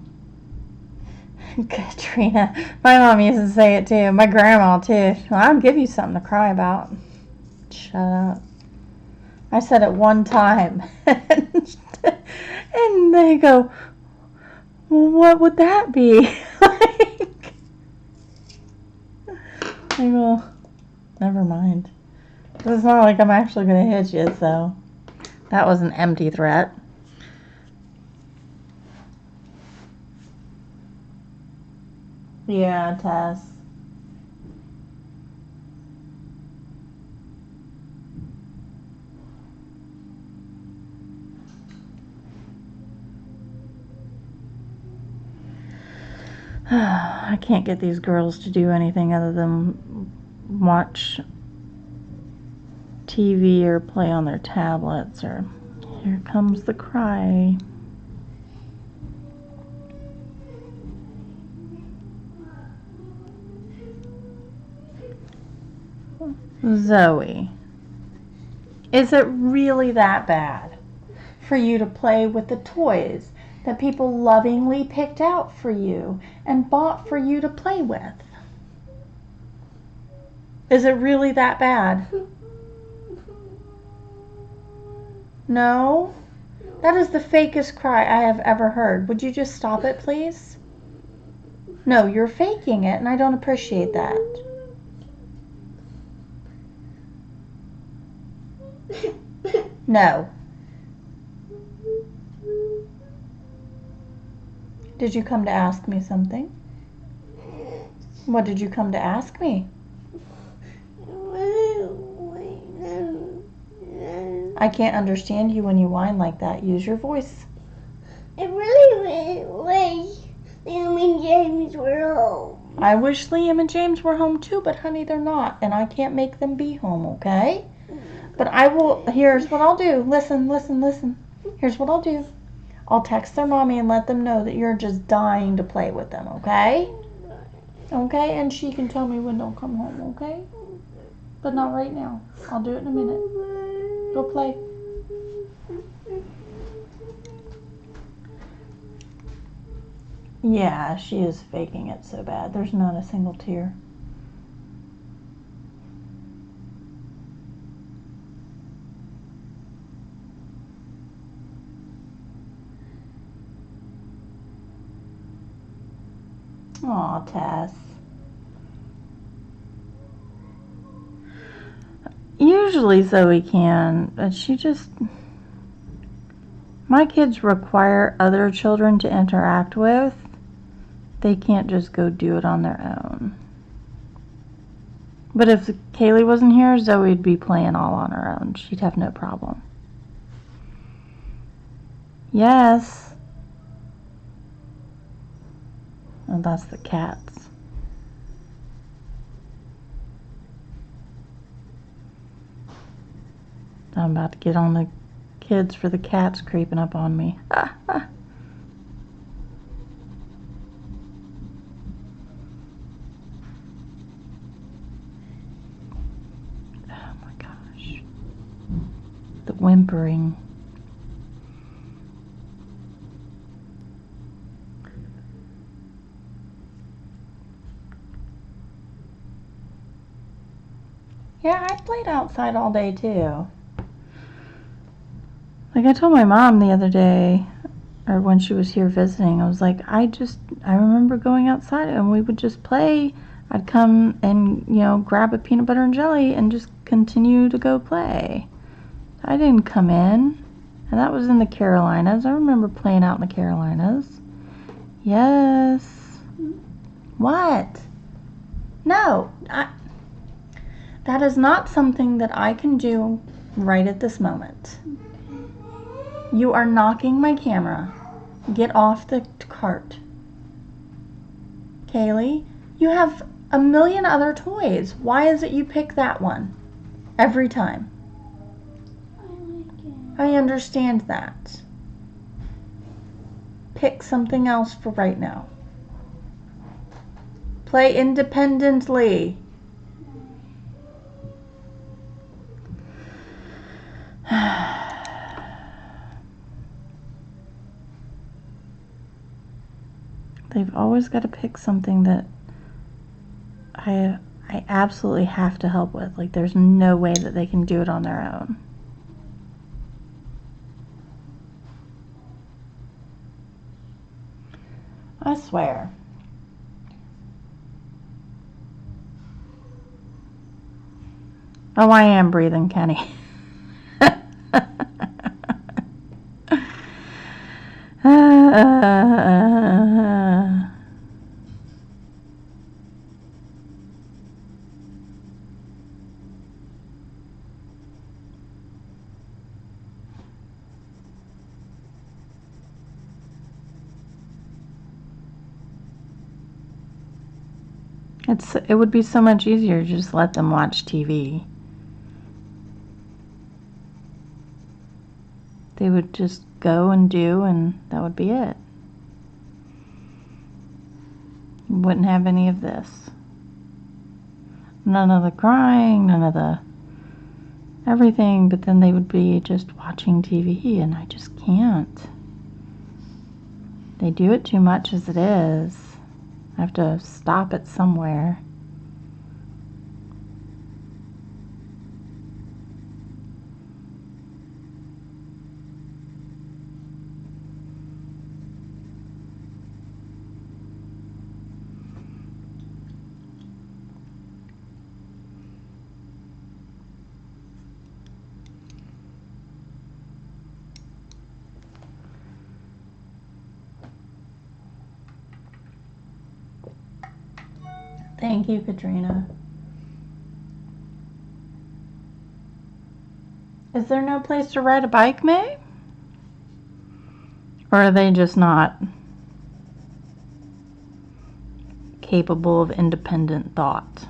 Katrina. My mom used to say it too. My grandma too. Well, I'll give you something to cry about. Shut up. I said it one time. And they go, well, what would that be? Like, I go, never mind. It's not like I'm actually going to hit you, so that was an empty threat. Yeah, Tess. I can't get these girls to do anything other than watch TV or play on their tablets, or here comes the cry. Zoe, is it really that bad for you to play with the toys that people lovingly picked out for you and bought for you to play with? Is it really that bad? No? That is the fakest cry I have ever heard. Would you just stop it, please? No, you're faking it, and I don't appreciate that. No. Did you come to ask me something? What did you come to ask me? I can't understand you when you whine like that. Use your voice. I really wish Liam and James were home. I wish Liam and James were home too, but honey, they're not, and I can't make them be home, okay? But I will, here's what I'll do. Listen. Here's what I'll do. I'll text their mommy and let them know that you're just dying to play with them, okay? Okay, and she can tell me when they'll come home, okay? But not right now. I'll do it in a minute. Go play. Yeah, she is faking it so bad. There's not a single tear. Aw, Tess. Usually Zoe can, but she just... My kids require other children to interact with. They can't just go do it on their own. But if Kaylee wasn't here, Zoe'd be playing all on her own. She'd have no problem. Yes. Oh, that's the cats. I'm about to get on the kids for the cats creeping up on me. Ah, ah. Oh my gosh. The whimpering. Yeah, I played outside all day too. Like I told my mom the other day, or when she was here visiting, I was like, I remember going outside and we would just play. I'd come and, grab a peanut butter and jelly and just continue to go play. I didn't come in. And that was in the Carolinas. I remember playing out in the Carolinas. Yes. What? No. That is not something that I can do right at this moment. You are knocking my camera. Get off the cart. Kaylee, you have a million other toys. Why is it you pick that one? Every time. I like it. I understand that. Pick something else for right now. Play independently. They've always got to pick something that I absolutely have to help with. Like, there's no way that they can do it on their own. I swear. Oh, I am breathing, Kenny. It would be so much easier to just let them watch TV. They would just go and do, and that would be it. You wouldn't have any of this. None of the crying, none of the everything, but then they would be just watching TV, and I just can't. They do it too much as it is. I have to stop it somewhere. Thank you, Katrina. Is there no place to ride a bike, May? Or are they just not capable of independent thought?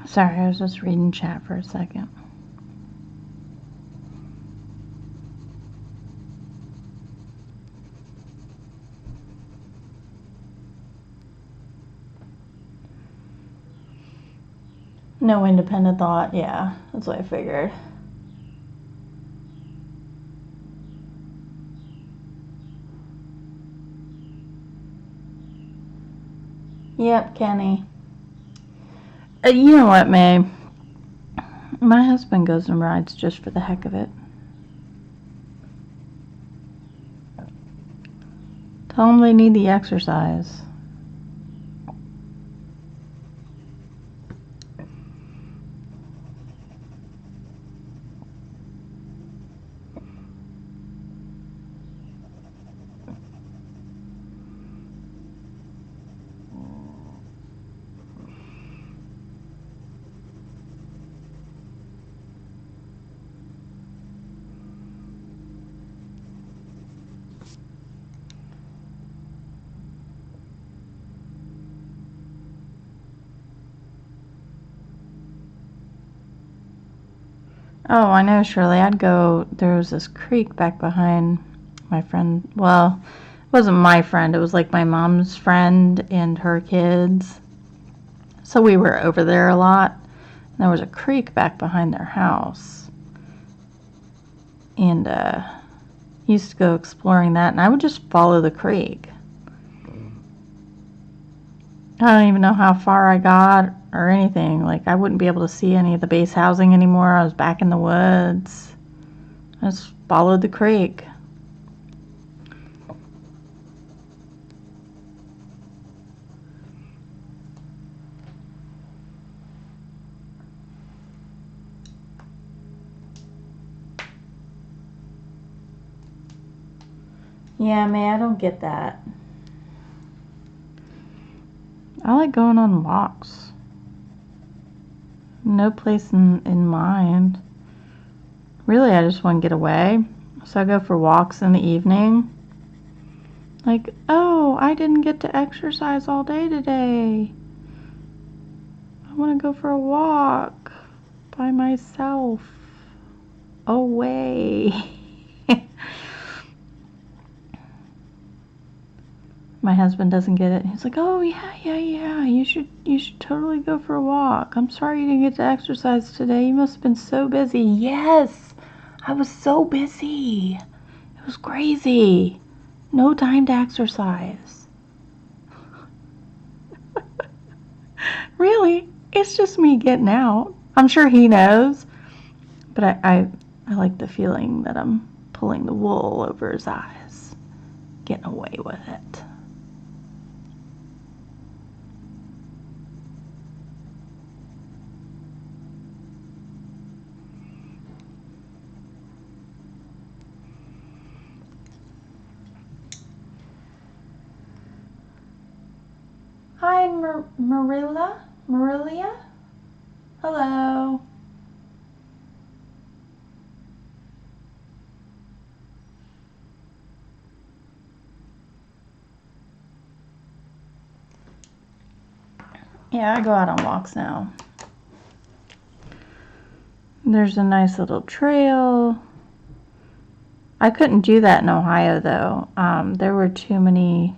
Sorry, I was just reading chat for a second. No independent thought, yeah, that's what I figured. Yep, Kenny. You know what, May? My husband goes and rides just for the heck of it. Tell them they need the exercise. Oh, I know, Shirley. There was this creek back behind my friend. Well, it wasn't my friend. It was like my mom's friend and her kids. So we were over there a lot. There was a creek back behind their house. And used to go exploring that, and I would just follow the creek. I don't even know how far I got or anything. Like, I wouldn't be able to see any of the base housing anymore. I was back in the woods. I just followed the creek. Yeah, May, I don't get that. I like going on walks. No place in mind. Really, I just want to get away. So I go for walks in the evening. Like, oh, I didn't get to exercise all day today. I want to go for a walk by myself. Away. My husband doesn't get it. He's like, "Oh yeah. You should totally go for a walk. I'm sorry you didn't get to exercise today. You must have been so busy." Yes, I was so busy. It was crazy. No time to exercise. Really, it's just me getting out. I'm sure he knows, but I like the feeling that I'm pulling the wool over his eyes, getting away with it. Hi, Marilia? Hello. Yeah, I go out on walks now. There's a nice little trail. I couldn't do that in Ohio though. There were too many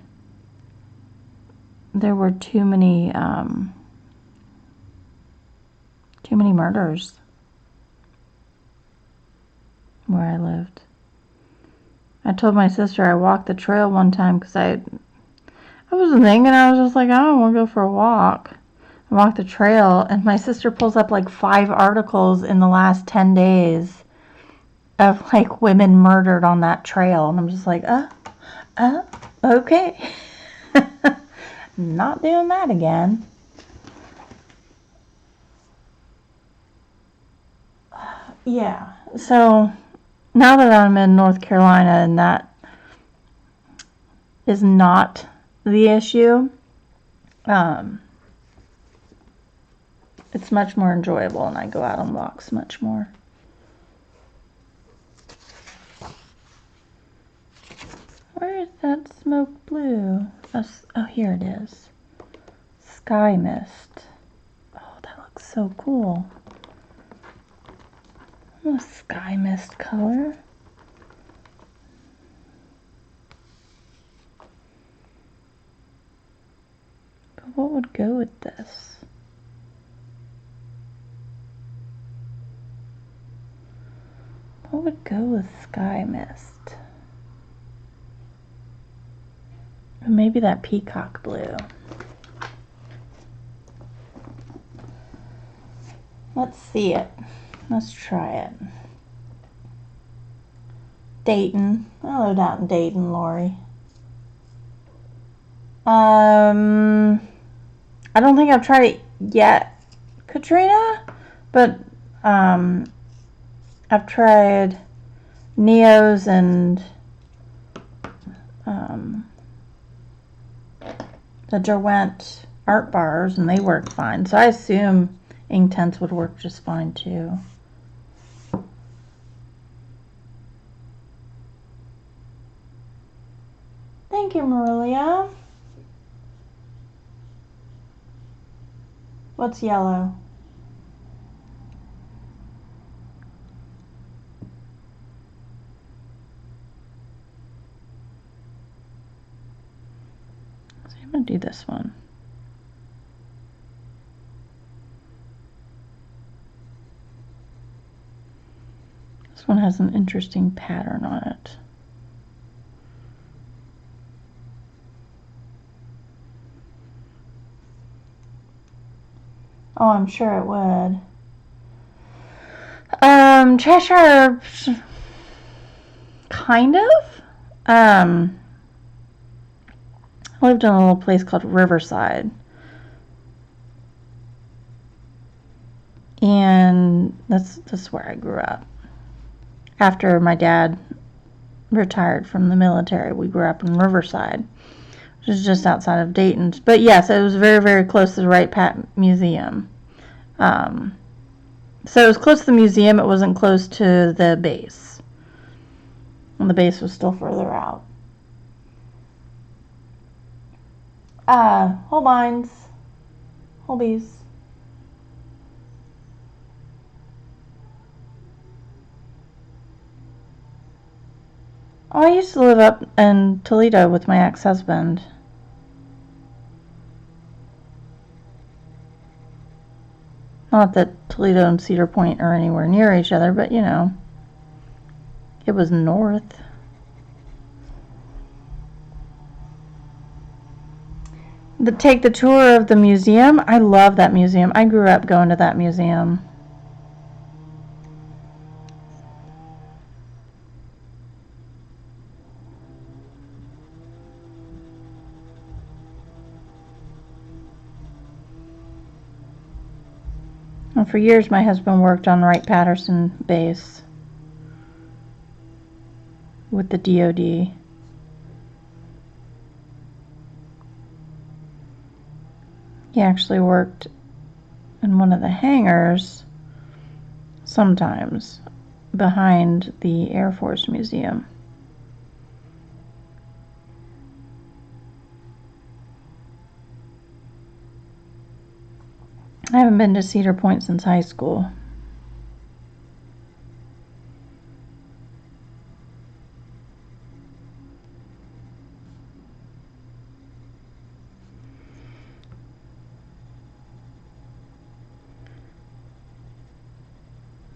murders where I lived. I told my sister I walked the trail one time because I wasn't thinking. I was just like, I don't want to go for a walk. I walked the trail, and my sister pulls up like 5 articles in the last 10 days of like women murdered on that trail, and I'm just like, okay. Not doing that again. Yeah, so now that I'm in North Carolina and that is not the issue, it's much more enjoyable and I go out on walks much more. Where is that smoke blue? Oh, here it is. Sky mist. Oh, that looks so cool. A sky mist color. But what would go with this? What would go with sky mist? Maybe that peacock blue. Let's see it. Let's try it. Dayton. I lived out in Dayton, Lori. I don't think I've tried it yet, Katrina, but I've tried Neo's and the Derwent art bars, and they work fine. So I assume Inktense would work just fine too. Thank you, Marilia. What's yellow? I'm going to do this one. This one has an interesting pattern on it. Oh, I'm sure it would. Cheshire, kind of. I lived in a little place called Riverside. And that's where I grew up. After my dad retired from the military, we grew up in Riverside, which is just outside of Dayton. But yes, it was very, very close to the Wright Pat Museum. So it was close to the museum, it wasn't close to the base. And the base was still further out. Holbeins. Holbeys. Oh, I used to live up in Toledo with my ex-husband. Not that Toledo and Cedar Point are anywhere near each other, but you know, it was north. Take the tour of the museum. I love that museum. I grew up going to that museum. And for years, my husband worked on Wright-Patterson base with the DoD. He actually worked in one of the hangars sometimes behind the Air Force Museum. I haven't been to Cedar Point since high school.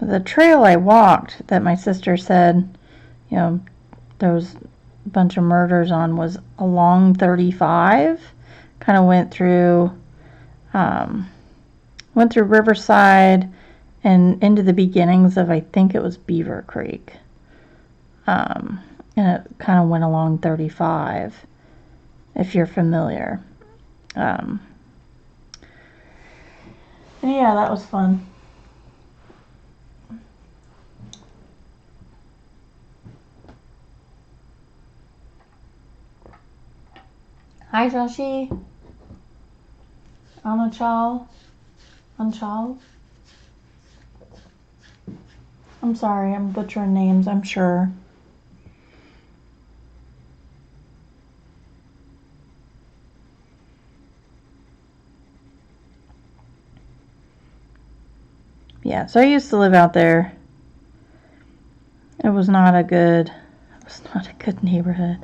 The trail I walked that my sister said, you know, there was a bunch of murders on was along 35. Kind of went through Riverside and into the beginnings of, I think it was Beaver Creek. And it kind of went along 35, if you're familiar. And yeah, that was fun. Hi, Joshi. Anachal. Anchal. I'm sorry, I'm butchering names, I'm sure. Yeah, so I used to live out there. It was not a good neighborhood.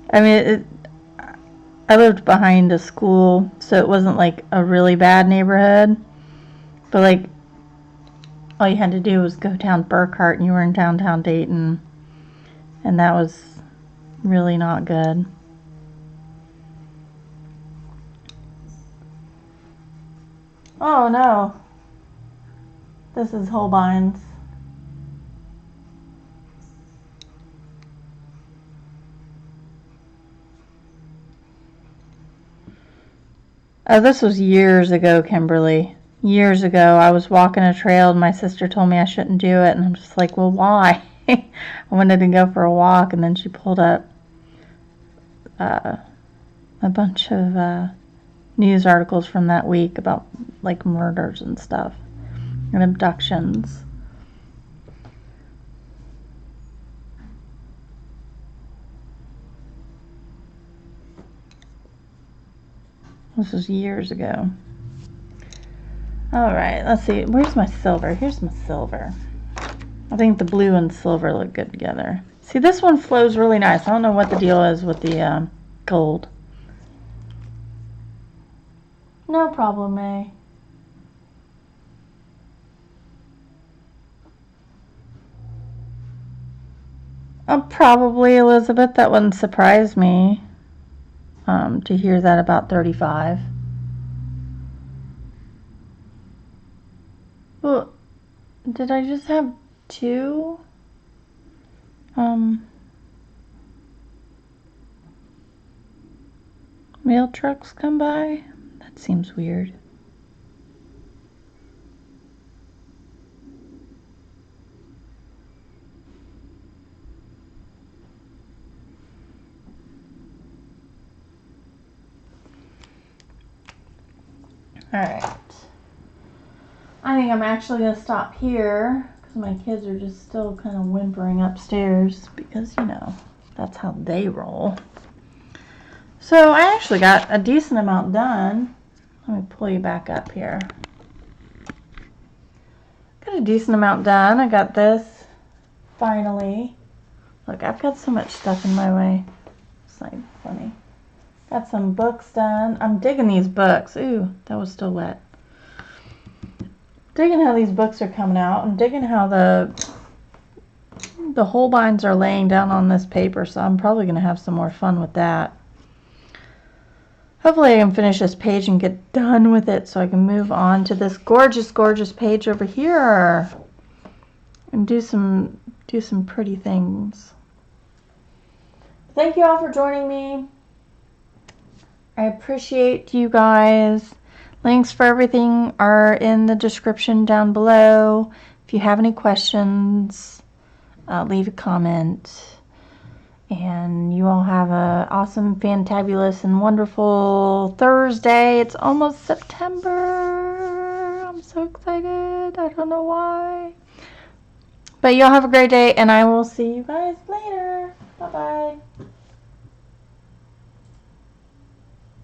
I mean, I lived behind a school, so it wasn't like a really bad neighborhood. But like, all you had to do was go down Burkhart and you were in downtown Dayton. And that was really not good. Oh no. This is Holbeins. Oh, this was years ago, Kimberly. Years ago, I was walking a trail and my sister told me I shouldn't do it, and I'm just like, well, why? I wanted to go for a walk, and then she pulled up a bunch of news articles from that week about like murders and stuff and abductions. This was years ago. Alright, let's see. Where's my silver? Here's my silver. I think the blue and silver look good together. See, this one flows really nice. I don't know what the deal is with the gold. No problem, May. Probably, Elizabeth. That wouldn't surprise me to hear that about 35. Well, did I just have 2? Mail trucks come by? That seems weird. Alright. I think I'm actually going to stop here because my kids are just still kind of whimpering upstairs because, you know, that's how they roll. So I actually got a decent amount done. Let me pull you back up here. Got a decent amount done. I got this finally. Look, I've got so much stuff in my way. It's like funny. Got some books done. I'm digging these books. Ooh, that was still wet. Digging how these books are coming out. I'm digging how the Holbeins are laying down on this paper, so I'm probably going to have some more fun with that. Hopefully I can finish this page and get done with it so I can move on to this gorgeous, gorgeous page over here and do some pretty things. Thank you all for joining me. I appreciate you guys. Links for everything are in the description down below. If you have any questions, leave a comment. And you all have an awesome, fantabulous, and wonderful Thursday. It's almost September. I'm so excited. I don't know why. But y'all have a great day, and I will see you guys later. Bye-bye.